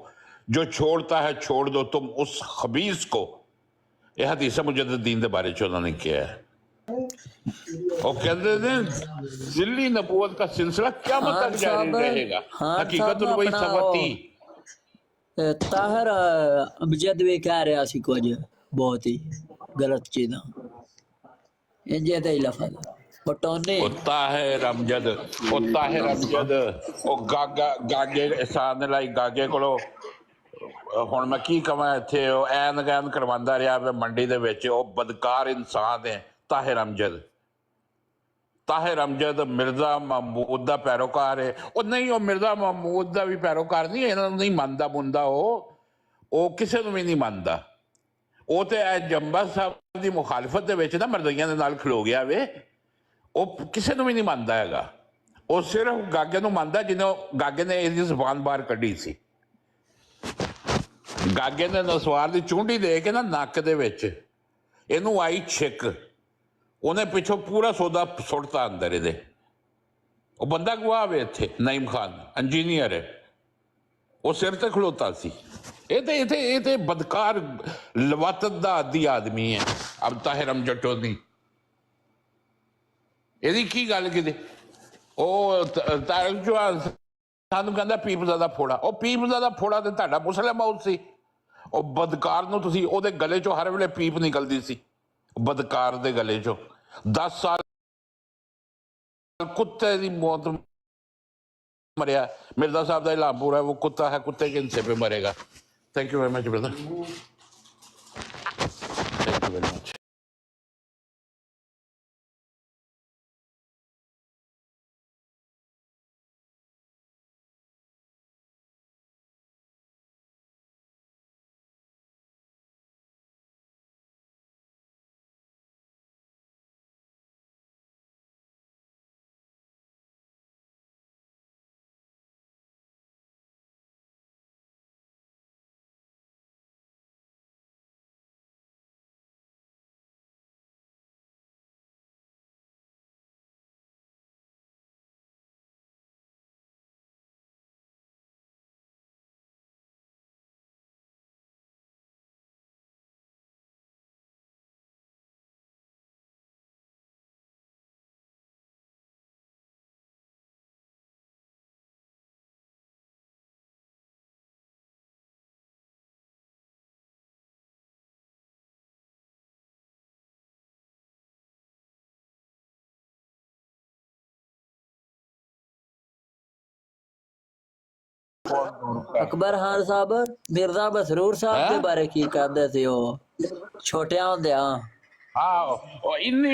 जो छोड़ता है छोड़ दो तुम उस खबीस को। यह हदीस मुजद्दिदीन के बारे च उन्होंने किया है। और कहते हैं जिल्ली नबूवत का सिलसिला क़यामत तक जारी रहेगा। हकीकत वही सवती ਤਾਹਿਰ ਅਮਜਦ ਵੀ ਕਹਿ ਰਿਹਾ ਸੀ ਕੁਝ ਬਹੁਤ ਹੀ ਗਲਤ ਚੀਜ਼ਾਂ ਇੰਜੇ ਦਾ ਹੀ ਲਫ਼ਜ਼ ਪਟੋਨੇ। ਤਾਹਿਰ ਅਮਜਦ, ਉਹ ਤਾਹਿਰ ਅਮਜਦ, ਉਹ ਗਾਗੇ ਇਸਾਨ ਲਈ ਗਾਗੇ ਕੋਲੋਂ ਹੁਣ ਮੈਂ ਕੀ ਕਵਾਂ ਇੱਥੇ। ਉਹ ਐਨ ਗੈਨ ਕਰਵਾਉਂਦਾ ਰਿਹਾ ਵੇ ਮੰਡੀ ਦੇ ਵਿੱਚ। ਉਹ ਬਦਕਾਰ ਇਨਸਾਨ ਹੈ ਤਾਹਿਰ ਅਮਜਦ। ਤਾਹਿਰ ਅਮਜਦ ਮਿਰਜ਼ਾ ਮਹਿਮੂਦ ਦਾ ਪੈਰੋਕਾਰ ਹੈ। ਉਹ ਨਹੀਂ, ਉਹ ਮਿਰਜ਼ਾ ਮਹਿਮੂਦ ਦਾ ਵੀ ਪੈਰੋਕਾਰ ਨਹੀਂ, ਇਹਨਾਂ ਨੂੰ ਨਹੀਂ ਮੰਨਦਾ ਮੁੰਦਾ। ਉਹ ਕਿਸੇ ਨੂੰ ਵੀ ਨਹੀਂ ਮੰਨਦਾ। ਉਹ ਤੇ ਜੰਬਾ ਸਾਹਿਬ ਦੀ ਮੁਖਾਲਫਤ ਦੇ ਵਿੱਚ ਨਾ ਮਰਜ਼ਈਆਂ ਦੇ ਨਾਲ ਖਲੋ ਗਿਆ ਵੇ। ਉਹ ਕਿਸੇ ਨੂੰ ਵੀ ਨਹੀਂ ਮੰਨਦਾ ਹੈਗਾ। ਉਹ ਸਿਰਫ ਗਾਗੇ ਨੂੰ ਮੰਨਦਾ ਜਿਹਨੂੰ ਗਾਗੇ ਨੇ ਇਹਦੀ ਜ਼ੁਬਾਨ ਬਾਹਰ ਕੱਢੀ ਸੀ। ਗਾਗੇ ਨੇ ਨਸਵਾਰ ਦੀ ਚੂੰਡੀ ਦੇ ਕੇ ਨਾ ਨੱਕ ਦੇ ਵਿੱਚ ਇਹਨੂੰ ਆਈ ਛਿੱਕ। ਉਹਨੇ ਪਿੱਛੋਂ ਪੂਰਾ ਸੌਦਾ ਸੁੱਟਤਾ ਅੰਦਰ ਇਹਦੇ। ਉਹ ਬੰਦਾ ਗਵਾਹ ਵੇ ਇੱਥੇ, ਨਈਮ ਖਾਨ ਇੰਜੀਨੀਅਰ ਹੈ, ਉਹ ਸਿਰ ਤੇ ਖਲੋਤਾ ਸੀ। ਇਹ ਤੇ ਬਦਕਾਰ ਲਵਾਤਤ ਦਾ ਆਦੀ ਆਦਮੀ ਹੈ ਅਬ ਤਾਹਿਰ ਅਮਜਦ ਟੋਨੀ। ਇਹਦੀ ਕੀ ਗੱਲ ਕਿਤੇ? ਉਹ ਤਾਰਿਕ ਚੌਹਾਨ ਸਾਨੂੰ ਕਹਿੰਦਾ ਪੀਪਲਜ਼ਾਦਾ ਫੋੜਾ। ਉਹ ਪੀਪਲਜ਼ਾਦਾ ਫੋੜਾ ਤੇ ਤੁਹਾਡਾ ਮੁਸਲਿਮ ਹਾਊਸ ਸੀ। ਉਹ ਬਦਕਾਰ ਨੂੰ ਤੁਸੀਂ, ਉਹਦੇ ਗਲੇ ਚੋਂ ਹਰ ਵੇਲੇ ਪੀਪ ਨਿਕਲਦੀ ਸੀ ਬਦਕਾਰ ਦੇ ਗਲੇ ਚੋਂ। 10 ਸਾਲ ਕੁੱਤੇ ਦੀ ਮੌਤ ਮਰਿਆ। मिर्जा साहब का इलाम पूरा है, वो कुत्ता है, कुत्ते के हिस्से पे मरेगा। Thank you very much brother, thank you very much. Akbar Khan Sahib Mirza Masrur ਸਾਹਿਬ ਦੇ ਬਾਰੇ ਕੀ ਕਹਿੰਦੇ ਸੀ? ਉਹ ਛੋਟਿਆਂ ਹੁੰਦਿਆਂ हाँ, इन्नी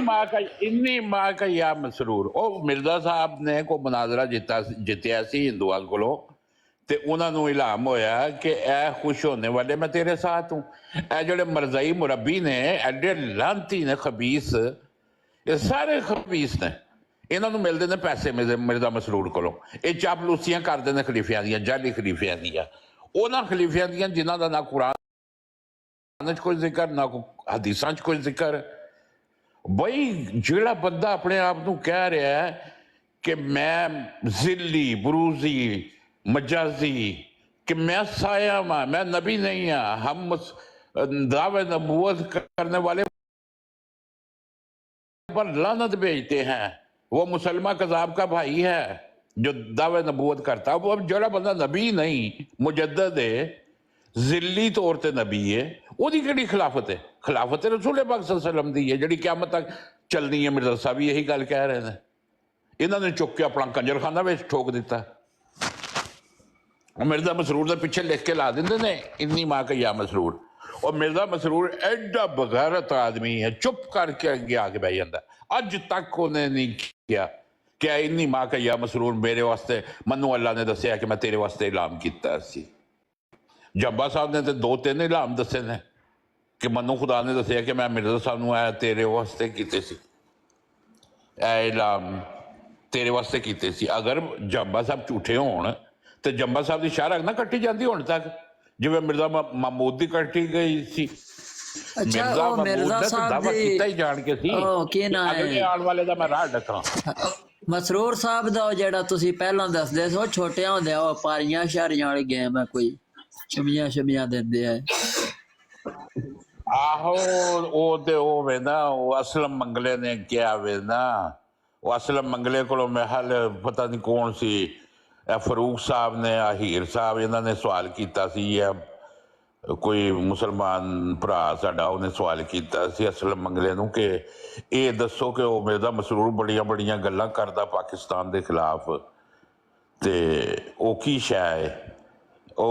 माँ का या मसरूर। ओ मिर्जा साहब ने को मुनाजरा जितया सी हिंदुआ को ਤੇ ਉਹਨਾਂ ਨੂੰ ਇਲਹਾਮ ਹੋਇਆ ਕਿ ਇਹ ਖੁਸ਼ ਹੋਣੇ ਵਾਲੇ ਮੈਂ ਤੇਰੇ ਸਾਥ ਹੂੰ। ਇਹ ਜਿਹੜੇ ਮਰਜ਼ਈ ਮੁਰੱਬੀ ਨੇ, ਐਡੇ ਲਾਂਤੀ ਨੇ, ਖਬੀਸ, ਇਹ ਸਾਰੇ ਖਬੀਸ ਨੇ। ਇਹਨਾਂ ਨੂੰ ਮਿਲਦੇ ਨੇ ਪੈਸੇ ਮਿਰਜ਼ਾ ਮਸਰੂਰ ਕੋਲੋਂ। ਇਹ ਚਾਪਲੂਸੀਆਂ ਕਰਦੇ ਨੇ ਖਲੀਫਿਆਂ ਦੀਆਂ, ਜਾਲੀ ਖਲੀਫਿਆਂ ਦੀਆਂ, ਉਹਨਾਂ ਖਲੀਫਿਆਂ ਦੀਆਂ ਜਿਨ੍ਹਾਂ ਦਾ ਨਾ ਕੁਰਾਨ 'ਚ ਕੋਈ ਜ਼ਿਕਰ, ਨਾ ਹਦੀਸਾਂ 'ਚ ਕੋਈ ਜ਼ਿਕਰ। ਬਈ ਜਿਹੜਾ ਬੰਦਾ ਆਪਣੇ ਆਪ ਨੂੰ ਕਹਿ ਰਿਹਾ ਹੈ کہ میں ذلی، بروزی، مجازی، کہ میں سایہ ہوں، میں نبی نہیں ہوں، ہم دعوے نبوت کرنے والے پر لعنت بھیجتے ہیں، وہ مسلمہ کذاب کا بھائی ہے جو دعوے نبوت کرتا ہے۔ وہ جڑا بندہ نبی نہیں، مجدد ہے، ذلی طور تے نبی ہے، وہ دی کیڑی خلافت ہے؟ خلافت رسول پاک صلی اللہ علیہ وسلم دی ہے جڑی قیامت تک چلنی ہے۔ مرزا صاحب یہی گل کہہ رہے ہیں۔ انہوں نے چک کے اپنا کنجرخانہ میں ٹھوک دیتا۔ مرزا مسرور دے پیچھے لکھ کے لا دیندے نے انی ماں کا یا مسرور۔ اور مرزا مسرور ایڈا بغیرت آدمی ہے، چپ کر کے آگے بہ جاندا۔ اج تک انہیں نہیں کیا کہ انی ماں کا یا مسرور میرے واسطے منو اللہ نے دسیا کہ میں تیرے واسطے اعلان کیتا سی۔ جمبا صاحب نے تے 2-3 اعلان دسے نے کہ منو خدا نے دسیا کہ میں مرزا صاحب نو آیا تیرے واسطے کیتے سی، اے اعلان تیرے واسطے کیتے سی۔ اگر جمبا صاحب جھوٹے ہون تو جمبا صاحب دی شاہ نہ کٹی جاندی ہون تک، جویں مرزا محمود دی کٹی گئی سی۔ اچھا مرزا وہ محمود مرزا نے صاحب دعویٰ دی کیتا ہی جان کے سی کی نا اگلے ہے آن والے دا میں راہ ڈکاں۔ مسرور صاحب دا جڑا تسی پہلاں دسدے سو چھوٹیاں ہوندے او پاریاں شاریاں والی گیم ہے، کوئی شمیاں دیندے ہے۔ آہو او تے او وے نا، او اسلم منگلے نے کیا وے نا، وہ اسلم منگلے کو محل پتہ نہیں کون سی، فاروق صاحب نے، اہیر صاحب، انہوں نے سوال کیتا سی، یہ کوئی مسلمان بھرا ساڈا انہیں سوال کیتا سی اسلم منگلے نو کہ اے دسو کہ وہ مرزا مسرور بڑیاں گلاں کردا پاکستان دے خلاف تے او کی شے ہے؟ او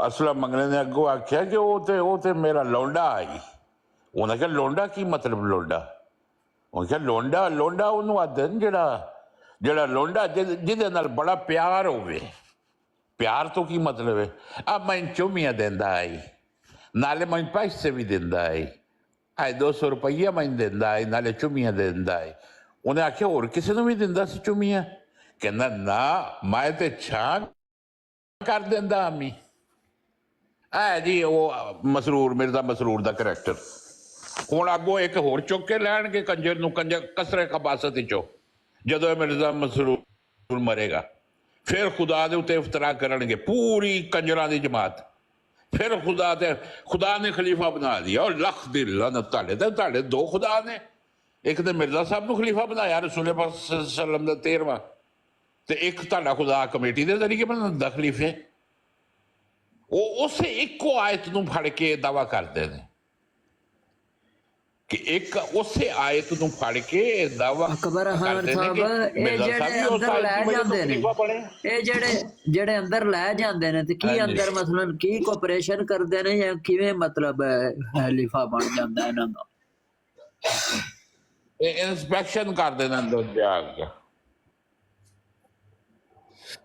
اسلم منگلے نے اگوں آکھیا کہ او تے میرا لونڈا آئی۔ انہوں نے کہا لونڈا کی مطلب لونڈا؟ انہوں نے کہا لونڈا انہوں آدھن جڑا لونڈا جدے نال بڑا پیار ہوئے۔ پیار تو کی مطلب ہے؟ اب میں چومیاں دیندا آئی، نالے میں پیسے بھی دیندا آئی، 200 روپیہ میں دیندا آئی، نالے چومیاں دیندا آئی۔ انہیں آکھیا اور کسی نے بھی دیندا سی چومیاں؟ کہنا نا میں تے چھان کر دیندا امی۔ جی وہ مسرور، مرزا مسرور دا کریکٹر۔ ہوں اگوں ایک ہور چک کے لین گے کنجر نو، کنجر کسرے خباست چو جدو مرزا مسرور مرے گا، پھر خدا دے اتے افطرا کرن گے پوری کنجراں دی جماعت۔ پھر خدا نے خلیفہ بنا دیا، اور لکھ دی لعنت تاڑے 2 خدا نے۔ ایک نے مرزا صاحب نو خلیفہ بنایا رسول پاک صلی اللہ علیہ وسلم دا 13واں، تے ایک تاڑا خدا کمیٹی دے ذریعے بنا خلیفے۔ وہ اسے ایک کو آیت نو پھڑ کے دعویٰ کر دے نے کہ ایک اسے آیت نو پھڑ کے دعویٰ اکبر کر خان دے نے صاحب کہ اے مرزا جڑے صاحب بھی اس اندر آیت لے کی وجہ تو جاندے نے، خلیفہ بنے۔ اے جڑے اندر لے جاندے نے تے کی اندر مثلا کی کوپریشن کردے نے یا کیویں مطلب خلیفہ بن جاندا ہے انہاں دا؟ انسپیکشن کر دینا اندر جا کے۔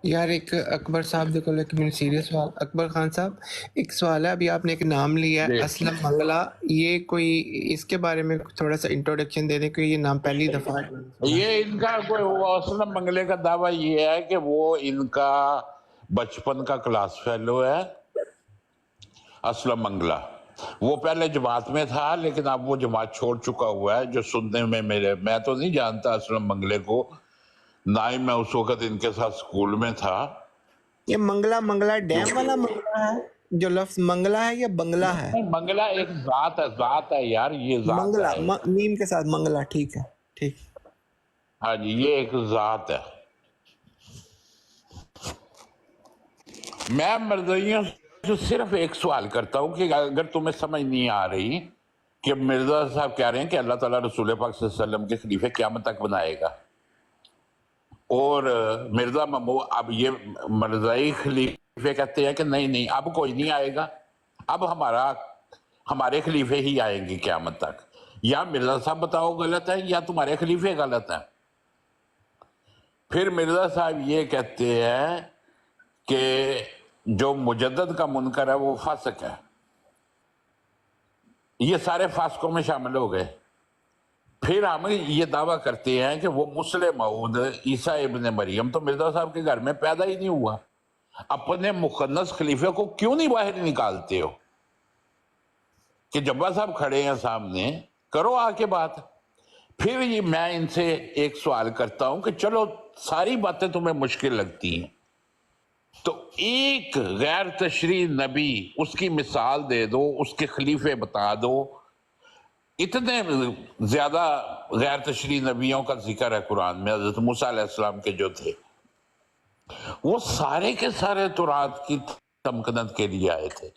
یار ایک اکبر صاحب دیکھو لیکن سیریس سوال، اکبر خان صاحب ایک سوال ہے، ابھی آپ نے ایک نام لیا ہے اسلم منگلا، یہ کوئی اس کے بارے میں تھوڑا سا انٹروڈکشن دے دیں کہ یہ نام پہلی دفعہ یہ ان کا کوئی اسلم منگلے کا دعویٰ یہ ہے کہ وہ ان کا بچپن کا کلاس فیلو ہے اسلم منگلا۔ وہ پہلے جماعت میں تھا لیکن اب وہ جماعت چھوڑ چکا ہوا ہے، جو سننے میں میں تو نہیں جانتا اسلم منگلے کو، نہ ہی میں اس وقت ان کے ساتھ سکول میں تھا۔ یہ منگلا ڈیم والا منگلا ہے جو لفظ منگلا ہے یا بنگلہ ہے؟ منگلا ایک ذات ہے یار، یہ ذات منگلا ہے، میم کے ساتھ منگلا، ٹھیک ہے ٹھیک۔ ہاں جی یہ ایک ذات ہے۔ میں مرزائیوں سے صرف ایک سوال کرتا ہوں کہ اگر تمہیں سمجھ نہیں آ رہی کہ مرزا صاحب کہہ رہے ہیں کہ اللہ تعالیٰ رسول پاک صلی اللہ علیہ وسلم کے خلیفے قیامت تک بنائے گا، اور مرزا محمود اب یہ مرزائی خلیفے کہتے ہیں کہ نہیں اب کوئی نہیں آئے گا، اب ہمارے خلیفے ہی آئیں گے قیامت تک۔ یا مرزا صاحب بتاؤ غلط ہے یا تمہارے خلیفے غلط ہیں؟ پھر مرزا صاحب یہ کہتے ہیں کہ जो मुजद्दद का मुनकर है वो फासिक है। ये सारे फासिकों में शामिल हो गए। फिर हम ये दावा करते हैं कि वो मुस्लिम मऊद ईसा इब्न मरियम तो मिर्जा साहब के घर में पैदा ही नहीं हुआ। अपने मुकद्दस खलीफे को क्यों नहीं बाहर निकालते हो कि जब्बा साहब खड़े हैं सामने, करो आके बात। फिर ये मैं इनसे एक सवाल करता हूं कि चलो सारी बातें तुम्हें मुश्किल लगती हैं, तो एक गैर तशरी नबी उसकी मिसाल दे दो, उसके खलीफे बता दो। इतने ज्यादा गैर तशरी नबियों का जिक्र है कुरान में। हजरत मूसा अलैहिस्सलाम के जो थे वो सारे के सारे तुरात की तमकनत के लिए आए थे।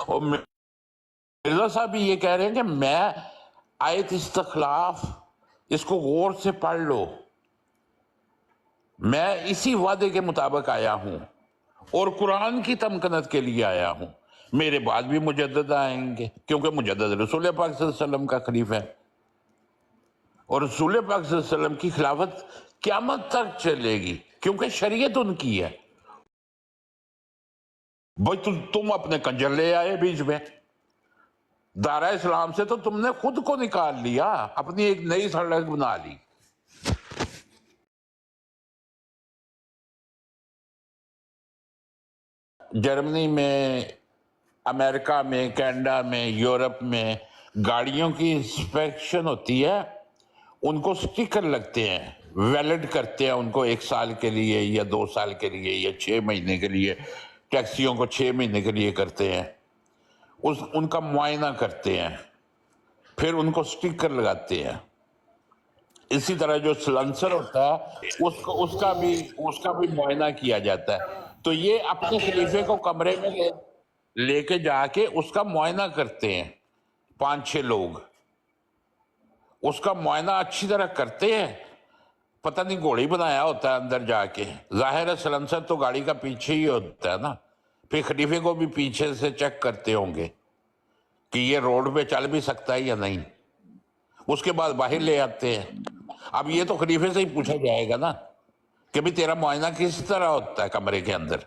और मिर्जा साहब भी ये कह रहे हैं कि मैं आयत इस्तखलाफ इसको गौर से पढ़ लो, मैं इसी वादे के मुताबिक आया हूं और कुरान की तमकनत के लिए आया हूं। मेरे बाद भी मुजद्दद आएंगे क्योंकि मुजद्दद रसूल पाक सल्लल्लाहु अलैहि वसल्लम का खलीफा है और रसूल पाक सल्लल्लाहु अलैहि वसल्लम की खिलाफत क़यामत तक चलेगी क्योंकि शरीयत उनकी है। भाई तुम अपने कंजर ले आए बीच में, दारा इस्लाम से तो तुमने खुद को निकाल लिया, अपनी एक नई सड़क बना ली। जर्मनी में, अमेरिका में, कनाडा में, यूरोप में गाड़ियों की इंस्पेक्शन होती है, उनको स्टिकर लगते हैं, वैलिड करते हैं उनको 1 साल के लिए या 2 साल के लिए या 6 महीने के लिए। टैक्सियों को 6 महीने के लिए करते हैं, उनका मुआयना करते हैं, फिर उनको स्टिकर लगाते हैं। इसी तरह जो सलेंसर होता है उसका भी मुआयना किया जाता है। तो ये अपने खलीफे को कमरे में लेके जाके उसका मुआयना करते हैं, 5-6 लोग उसका मुआयना अच्छी तरह करते हैं। पता नहीं घोड़ी बनाया होता है अंदर जाके, जाहिर है सलेंसर तो गाड़ी का पीछे ही होता है ना। फिर खलीफे को भी पीछे से चेक करते होंगे कि ये रोड पे चल भी सकता है या नहीं, उसके बाद बाहर ले आते हैं। अब ये तो खलीफे से ही पूछा जाएगा ना कि भाई तेरा मुआयना किस तरह होता है कमरे के अंदर,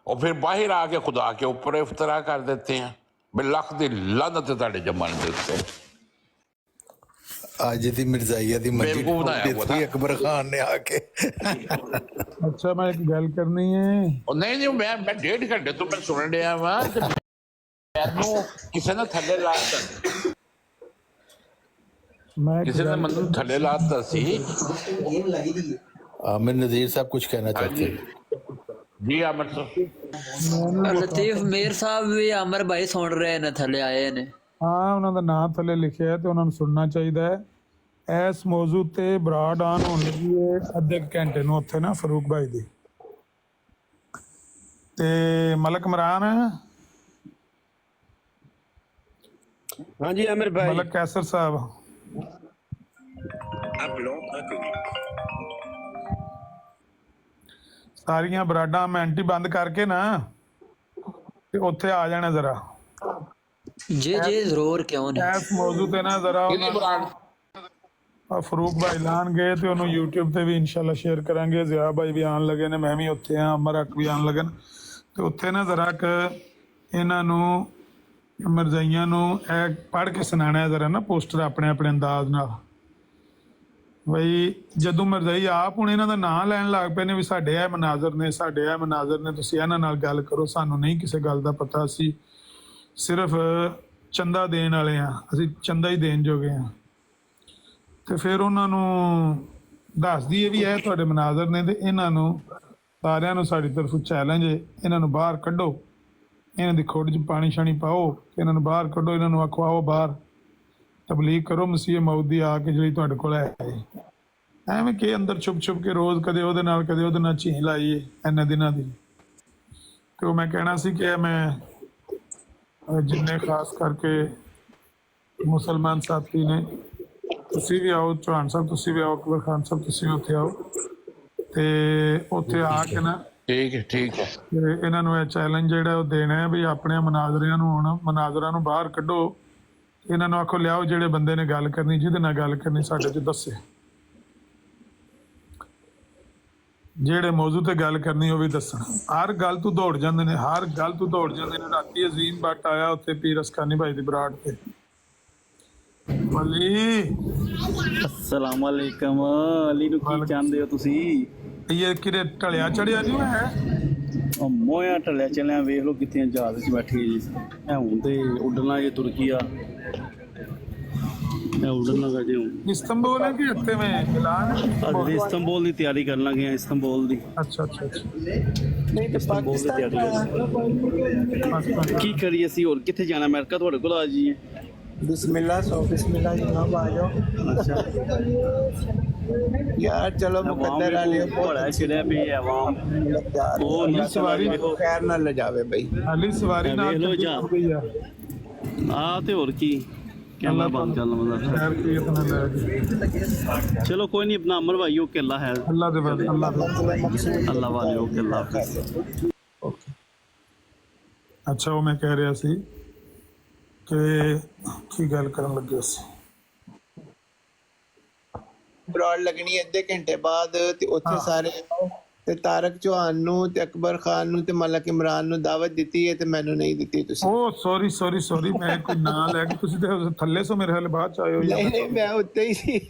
और फिर बाहर आके खुदा के ऊपर इफ्तरा कर देते हैं। लख दी लानत तुहाडे जमाने दे उत्ते। आज दी मिर्जाइया दी मंजी बेवकूफ बनाया हुआ था। अकबर खान ने आके अच्छा मैं एक गल करनी है। और नहीं मैं 1.5 घंटे तो मैं सुन रहा वा कि मैनू किसी ने थल्ले लाता, मैं एक किसी ने गल मैनू थल्ले लाता सी। आमिर नजीर साहब कुछ कहना चाहते हैं? जी आमिर साहब। लतीफ मीर साहब भी अमर भाई सुन रहे ने, थले आए ने। ਹਾਂ ਉਹਨਾਂ ਦਾ ਨਾਂ ਥੱਲੇ ਲਿਖਿਆ ਹੈ ਤੇ ਉਹਨਾਂ ਨੂੰ ਸੁਣਨਾ ਚਾਹੀਦਾ ਹੈ। ਇਸ ਮੌਜੂ ਤੇ ਬਰਾਡ ਆਨ ਹੋਣ ਲੱਗੀ ਹੈ ਅੱਧੇ ਕੁ ਘੰਟੇ ਨੂੰ ਉੱਥੇ ਨਾ ਫਰੂਕ ਭਾਈ ਦੀ ਤੇ ਮਲਕ ਇਮਰਾਨ। ਹਾਂਜੀ ਆमिर भाई। ਮਲਕ ਕੈਸਰ ਸਾਹਿਬ, ਸਾਰੀਆਂ ਬਰਾਡਾਂ ਮੈਂਟੀ ਬੰਦ ਕਰਕੇ ਨਾ ਤੇ ਉੱਥੇ ਆ ਜਾਣਾ ਜ਼ਰਾ। जी जी जरूर, क्यों नहीं। ਇਸ ਮੌਜੂ ਤੇ ਨਾ ਜ਼ਰਾ ਫਰੂਕ ਭਾਈ ਲਾਣ ਗਏ ਤੇ ਉਹਨੂੰ YouTube ਤੇ ਵੀ ਇਨਸ਼ਾਅੱਲਾ ਸ਼ੇਅਰ ਕਰਾਂਗੇ। ਜ਼ਿਆ ਭਾਈ ਵੀ ਆਉਣ ਲੱਗੇ ਨੇ, ਮੈਂ ਵੀ ਉੱਥੇ ਆ, ਅਮਰ ਹੱਕ ਵੀ ਆਉਣ ਲੱਗੇ ਨੇ ਤੇ ਉੱਥੇ ਨਾ ਜ਼ਰਾ ਕ ਇਹਨਾਂ ਨੂੰ ਮਿਰਜ਼ਾਈਆਂ ਨੂੰ ਇਹ ਪੜ੍ਹ ਕੇ ਸੁਣਾਉਣਾ ਜ਼ਰਾ ਨਾ, ਪੋਸਟਰ ਆਪਣੇ ਆਪਣੇ ਅੰਦਾਜ਼ ਨਾਲ। ਬਈ ਜਦੋਂ ਮਿਰਜ਼ਾਈ ਆਪ ਹੁਣ ਇਹਨਾਂ ਦਾ ਨਾਂ ਲੈਣ ਲੱਗ ਪਏ ਨੇ ਵੀ ਸਾਡੇ ਇਹ ਮਨਾਜ਼ਰ ਨੇ, ਸਾਡੇ ਇਹ ਮਨਾਜ਼ਰ ਨੇ, ਤੁਸੀਂ ਇਹਨਾਂ ਨਾਲ ਗੱਲ ਕਰੋ, ਸਾਨੂੰ ਨਹੀਂ ਕਿਸੇ ਗੱਲ ਦਾ ਪਤਾ, ਅਸੀਂ ਸਿਰਫ ਚੰਦਾ ਦੇਣ ਵਾਲੇ ਆ, ਅਸੀਂ ਚੰਦਾ ਹੀ ਦੇਣ ਜੋਗੇ ਆ। ਤੇ ਫਿਰ ਉਹਨਾਂ ਨੂੰ ਦੱਸ ਦਈਏ ਵੀ ਇਹ ਤੁਹਾਡੇ ਮਨਾਜ਼ਰ ਨੇ ਤੇ ਇਹਨਾਂ ਨੂੰ ਸਾਰਿਆਂ ਨੂੰ ਸਾਡੀ ਤਰਫੋਂ ਚੈਲੰਜ ਹੈ, ਇਹਨਾਂ ਨੂੰ ਬਾਹਰ ਕੱਢੋ, ਇਹਨਾਂ ਦੀ ਖੋਡ 'ਚ ਪਾਣੀ ਸ਼ਾਣੀ ਪਾਓ, ਇਹਨਾਂ ਨੂੰ ਬਾਹਰ ਕੱਢੋ, ਇਹਨਾਂ ਨੂੰ ਆਖੋ ਆਓ ਬਾਹਰ, ਤਬਲੀਗ ਕਰੋ ਮਸੀਹ ਮਊਦ ਦੀ ਆ ਕੇ ਜਿਹੜੀ ਤੁਹਾਡੇ ਕੋਲ ਹੈ। ਐਵੇਂ ਕਿ ਅੰਦਰ ਛੁਪ ਛੁਪ ਕੇ ਰੋਜ਼ ਕਦੇ ਉਹਦੇ ਨਾਲ ਝੀਂ ਲਾਈਏ ਇੰਨੇ ਦਿਨਾਂ ਦੀ। ਤੇ ਉਹ ਮੈਂ ਕਹਿਣਾ ਸੀ ਕਿ ਮੈਂ ਜਿੰਨੇ ਖਾਸ ਕਰਕੇ ਮੁਸਲਮਾਨ ਸਾਥੀ ਨੇ, ਤੁਸੀਂ ਵੀ ਆਓ, ਚੌਹਾਨ ਸਾਹਿਬ ਤੁਸੀਂ ਵੀ ਆਓ, ਅਕਬਰ ਖਾਨ ਸਾਹਿਬ ਤੁਸੀਂ ਵੀ ਉੱਥੇ ਆਓ ਤੇ ਉੱਥੇ ਆ ਕੇ ਨਾ ठीक है ਤੇ ਇਹਨਾਂ ਨੂੰ ਇਹ ਚੈਲੰਜ ਜਿਹੜਾ ਉਹ ਦੇਣਾ ਹੈ ਵੀ ਆਪਣੇ ਮਨਾਜ਼ਰਿਆਂ ਨੂੰ, ਹੁਣ ਮਨਾਜ਼ਰਾਂ ਨੂੰ ਬਾਹਰ ਕੱਢੋ, ਇਹਨਾਂ ਨੂੰ ਆਖੋ ਲਿਆਓ ਜਿਹੜੇ ਬੰਦੇ ਨੇ ਗੱਲ ਕਰਨੀ, ਜਿਹਦੇ ਨਾਲ ਗੱਲ ਕਰਨੀ ਸਾਡੇ 'ਚ ਦੱਸੇ। ਜਿਹੜੇ ਮੌਜੂ ਤੇ ਗੱਲ ਕਰਨੀ ਉਹ ਵੀ ਦੱਸਣ। ਹਰ ਗੱਲ ਤੋਂ ਦੌੜ ਜਾਂਦੇ ਨੇ, ਹਰ ਗੱਲ ਤੋਂ ਦੌੜ ਜਾਂਦੇ ਨੇ। ਰਾਤੀ ਅਜ਼ੀਮ ਬੱਟ ਆਇਆ ਉੱਥੇ ਪੀਰ ਅਸਕਾਨੀ ਭਾਈ ਦੀ ਬਰਾੜ ਤੇ। ਅਲੀ ਅਸਲਾਮ ਵਾਲੇਕਮ। ਅਲੀ ਨੂੰ ਕੀ ਚਾਹੁੰਦੇ ਹੋ ਤੁਸੀਂ? ਇਹ ਕਿਰੇ ਢਲਿਆ ਚੜਿਆ ਨਹੀਂ ਹੈ? ਉਹ ਮੋਇਆ ਢਲਿਆ ਚੱਲਿਆ, ਵੇਖ ਲਓ ਕਿੱਥੇ ਜਹਾਜ਼ 'ਚ ਬੈਠੇ ਜੀ। ਇਹ ਹੁਣ ਤੇ ਉੱਡਣਾ ਜੇ ਤੁਰਕੀਆ, ਇਹ ਉੱਡਣ ਲੱਗਾ ਜੇ ਹੁਣ। ਇਸਤੰਬੁਲ ਹੈ ਕਿ ਇੱਥੇ ਮੈਂ ਮਿਲਾਨ? ਅੱਜ ਇਸਤੰਬੁਲ ਦੀ ਤਿਆਰੀ ਕਰਨ ਲੱਗੇ ਆ, ਇਸਤੰਬੁਲ ਦੀ। ਅੱਛਾ ਅੱਛਾ ਅੱਛਾ। ਨਹੀਂ ਤੇ ਇਸਤੰਬੁਲ ਦੀ ਤਿਆਰੀ ਕੀ ਕਰੀਏ ਅਸੀਂ? ਹੋਰ ਕਿੱਥੇ ਜਾਣਾ? ਅਮਰੀਕਾ ਤੁਹਾਡੇ ਕੋਲ ਆ ਜਾਈਏ? बिस्मिल्लाह सो बिस्मिल्लाह जनाब आ जाओ। अच्छा यार चलो मुकद्दर वाले बड़ा चिड़िया भी है आवाम वो नहीं सवारी खैर ना ले जावे भाई। अली सवारी ना लो जा आ ते और की कहना बंद कर लो खैर की इतना ले। चलो कोई नहीं, अपना अमर भाई ओके, अल्लाह है, अल्लाह दे बाद अल्लाह वाले ओके, अल्लाह हाफिज़। अच्छा वो मैं कह रहा सी कि की गल करन लगे सी। ਬਰਾੜ ਲੱਗਣੀ ਅੱਧੇ ਘੰਟੇ ਬਾਅਦ ਤੇ ਉੱਥੇ ਸਾਰੇ ਤੇ ਤਾਰਕ ਚੌਹਾਨ ਨੂੰ ਤੇ ਅਕਬਰ ਖਾਨ ਨੂੰ ਤੇ ਮਲਕ ਇਮਰਾਨ ਨੂੰ ਦਾਵਤ ਦਿੱਤੀ ਹੈ ਤੇ ਮੈਨੂੰ ਨਹੀਂ ਦਿੱਤੀ ਤੁਸੀਂ। ਓ ਸੌਰੀ ਮੈਂ ਕੋਈ ਨਾਂ ਲੈ ਕੇ ਤੁਸੀਂ ਤੇ ਥੱਲੇ ਸੋ ਮੇਰੇ ਹਾਲੇ ਬਾਅਦ ਚ ਆਏ ਹੋ। ਨਹੀਂ ਮੈਂ ਉੱਤੇ ਹੀ ਸੀ।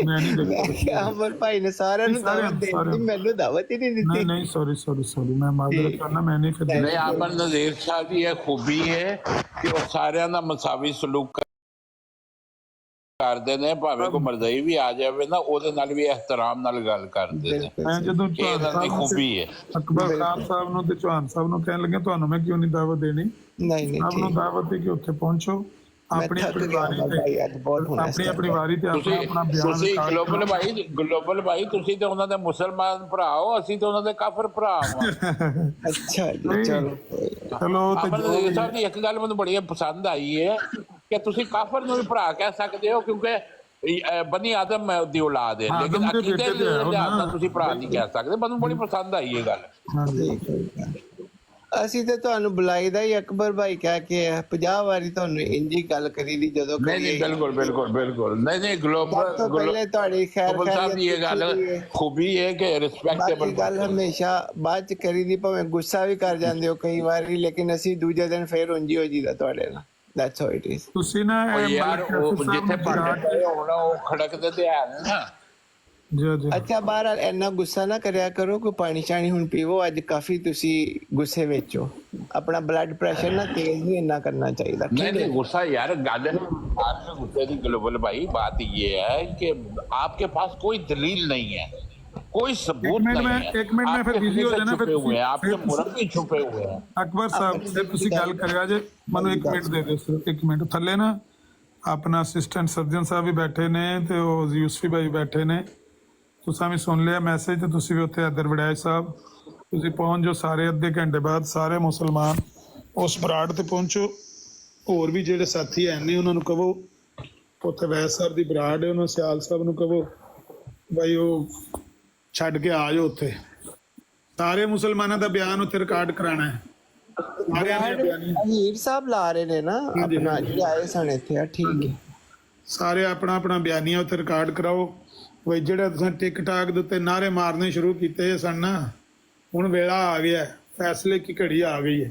ਮੈਂ ਨਹੀਂ ਦੇਖਿਆ। ਅਮਰ ਭਾਈ ਨੇ ਸਾਰਿਆਂ ਨੂੰ ਦਾਵਤ ਦੇ ਦਿੱਤੀ, ਮੈਨੂੰ ਦਾਵਤ ਹੀ ਨਹੀਂ ਦਿੱਤੀ। नहीं सॉरी मैं माजरत करना, मैंने फिर नहीं अमर नज़ीर शाह की यह खूबी है कि वो सारिਆਂ ਦਾ ਮਸਾਵੀ ਸਲੂਕ ਕਰਦੇ ਨੇ, ਭਾਵੇਂ ਕੋ ਮਰਜ਼ਈ ਵੀ ਆ ਜਾਵੇ ਨਾ ਉਹਦੇ ਨਾਲ ਵੀ ਇਹਤਰਾਮ ਨਾਲ ਗੱਲ ਕਰਦੇ ਨੇ। ਮੈਂ ਜਦੋਂ ਇਹ ਇਹਨਾਂ ਦੀ ਖੂਬੀ ਹੈ। ਅਕਬਰ ਖਾਨ ਸਾਹਿਬ ਨੂੰ ਤੇ ਚੌਹਾਨ ਸਾਹਿਬ ਨੂੰ ਕਹਿਣ ਲੱਗੇ ਤੁਹਾਨੂੰ ਮੈਂ ਕਿਉਂ ਨਹੀਂ ਦਾਵਤ ਦੇਣੀ? ਨਹੀਂ ਆਪ ਨੂੰ ਦਾਵਤ ਦੇ ਕਿ ਉੱਥੇ ਪਹੁੰਚੋ, ਆਪਣੀ ਆਪਣੀ ਵਾਰੀ ਤੇ ਆਪਣਾ ਬਿਆਨ। ਤੁਸੀਂ ਗਲੋਬਲ ਭਾਈ ਤੁਸੀਂ ਤੇ ਉਹਨਾਂ ਦੇ ਮੁਸਲਮਾਨ ਭਰਾ ਹੋ, ਅਸੀਂ ਤੇ ਉਹਨਾਂ ਦੇ ਕਾਫਰ ਭਰਾ ਹਾਂ। ਅੱਛਾ ਚਲੋ ਅਮਰ ਨਜ਼ੀਰ ਸਾਹਿਬ ਦੀ ਇੱਕ ਗੱਲ ਮੈਨੂੰ ਬੜੀ ਪਸੰਦ ਆਈ ਹੈ ਕਿ ਤੁਸੀਂ ਕਾਫਰ ਨੂੰ ਵੀ ਭਰਾ ਕਹਿ ਸਕਦੇ ਹੋ ਕਿਉਂਕਿ ਬਨੀ ਆਦਮ ਦੀ ਔਲਾਦ ਹੈ, ਲੇਕਿਨ ਅਕੀਦੇ ਦੇ ਲਿਹਾਜ਼ ਨਾਲ ਤੁਸੀਂ ਭਰਾ ਨਹੀਂ ਕਹਿ ਸਕਦੇ। ਮੈਨੂੰ ਬੜੀ ਪਸੰਦ ਆਈ ਇਹ ਗੱਲ। ਅਸੀਂ ਤੇ ਤੁਹਾਨੂੰ ਬੁਲਾਈਦਾ ਹੀ ਅਕਬਰ ਭਾਈ ਕਹਿ ਕੇ 50 ਵਾਰੀ ਤੁਹਾਨੂੰ ਇੰਜੀ ਗੱਲ ਕਰੀ ਦੀ ਜਦੋਂ ਨਹੀਂ ਬਿਲਕੁਲ ਨਹੀਂ ਗਲੋਬਲ ਪਹਿਲੇ ਤੁਹਾਡੀ ਖੈਰ ਸਾਹਿਬ ਦੀ ਇਹ ਗੱਲ ਖੂਬੀ ਹੈ ਕਿ ਰਿਸਪੈਕਟੇਬਲ ਗੱਲ ਹਮੇਸ਼ਾ ਬਾਅਦ ਚ ਕਰੀ ਦੀ, ਭਾਵੇਂ ਗੁੱਸਾ ਵੀ ਕਰ ਜਾਂਦੇ ਹੋ ਕਈ ਵਾਰੀ, ਲੇਕਿਨ ਅਸੀਂ ਦੂਜੇ ਦਿਨ ਫੇਰ ਉਂਝੀ ਹੋ ਜੀਦਾ ਤੁਹਾਡੇ ਨਾਲ। That's how it is. ਤੁਸੀਂ ਨਾ ਯਾਰ ਉਹ ਜਿੱਥੇ ਭਾਂਡੇ ਹੋਣਾ ਉਹ ਖੜਕਦੇ ਤੇ ਹੈ ਨਾ। ਜੀ ਅੱਛਾ ਬਹਰਾਲ ਇੰਨਾ ਗੁੱਸਾ ਨਾ ਕਰਿਆ ਕਰੋ, ਕੋਈ ਪਾਣੀ ਸ਼ਾਣੀ ਹੁਣ ਪੀਵੋ, ਅੱਜ ਕਾਫੀ ਤੁਸੀਂ ਗੁੱਸੇ ਵਿੱਚ ਹੋ। अपना ब्लड प्रेशर ना तेज नहीं इतना करना चाहिए। नहीं गुस्सा यार गल आपने गुस्से की ग्लोबल भाई बात ये है कि आपके पास कोई दलील नहीं है, कोई सबूत नहीं है। एक मिनट में फिर बिजी हो जाना, छुपे हुए हैं आपके मुरब्बी छुपे हुए हैं। अकबर साहब फिर ਤੁਸੀਂ ਗੱਲ ਕਰਿਆ ਜੇ ਮੈਨੂੰ 1 ਮਿੰਟ ਦੇ ਦਿਓ ਸਿਰਫ 1 ਮਿੰਟ। ਥੱਲੇ ਨਾ ਆਪਣਾ ਅਸਿਸਟੈਂਟ ਸਰਜਨ ਸਾਹਿਬ ਵੀ ਬੈਠੇ ਨੇ ਤੇ ਉਹ ਯੂਸਫੀ ਭਾਈ ਬੈਠੇ ਨੇ। ਤੁਸੀਂ ਵੀ ਸੁਣ ਲਿਆ ਮੈਸੇਜ ਤੇ ਤੁਸੀਂ ਵੀ ਉੱਥੇ ਅਦਰ ਵੜਾਇ ਸਾਹਿਬ ਤੁਸੀਂ ਪਹੁੰਚ ਜਾਓ ਸਾਰੇ ਅੱਧੇ ਘੰਟੇ ਬਾਅਦ। ਸਾਰੇ ਮੁਸਲਮਾਨ ਉਸ ਬਰਾੜ ਤੇ ਪਹੁੰਚੋ। ਹੋਰ ਵੀ ਜਿਹੜੇ ਸਾਥੀ ਐ ਨੇ ਉਹਨਾਂ ਨੂੰ ਕਹੋ ਉੱਥੇ ਵੈਸ ਸਾਹਿਬ ਦੀ ਬਰਾੜ ਹੈ, ਉਹਨਾਂ ਸਿਆਲ ਸਾਹਿਬ ਨੂੰ ਕਹੋ ਬਾਈ ਉਹ ਛੱਡ ਕੇ ਆ ਜਾਓ ਉੱਥੇ। ਸਾਰੇ ਮੁਸਲਮਾਨਾਂ ਦਾ ਬਿਆਨ ਉੱਥੇ ਰਿਕਾਰਡ ਕਰਾਣਾ ਹੈ। ਅਹੀਰ ਸਾਹਿਬ ਲਾ ਰਹੇ ਨੇ ਨਾ ਆਪਣਾ ਜਿਹੜੇ ਆਏ ਸਨ ਇੱਥੇ। ਠੀਕ ਹੈ, ਸਾਰੇ ਆਪਣਾ ਆਪਣਾ ਬਿਆਨੀਆਂ ਉੱਥੇ ਰਿਕਾਰਡ ਕਰਾਓ। ਬਈ ਜਿਹੜਾ ਤੁਸੀਂ ਟਿਕਟਾਕ ਦੇ ਉੱਤੇ ਨਾਰੇ ਮਾਰਨੇ ਸ਼ੁਰੂ ਕੀਤੇ ਸਨ ਨਾ, ਹੁਣ ਵੇਲਾ ਆ ਗਿਆ, ਫੈਸਲੇ ਕੀ ਘੜੀ ਆ ਗਈ ਹੈ।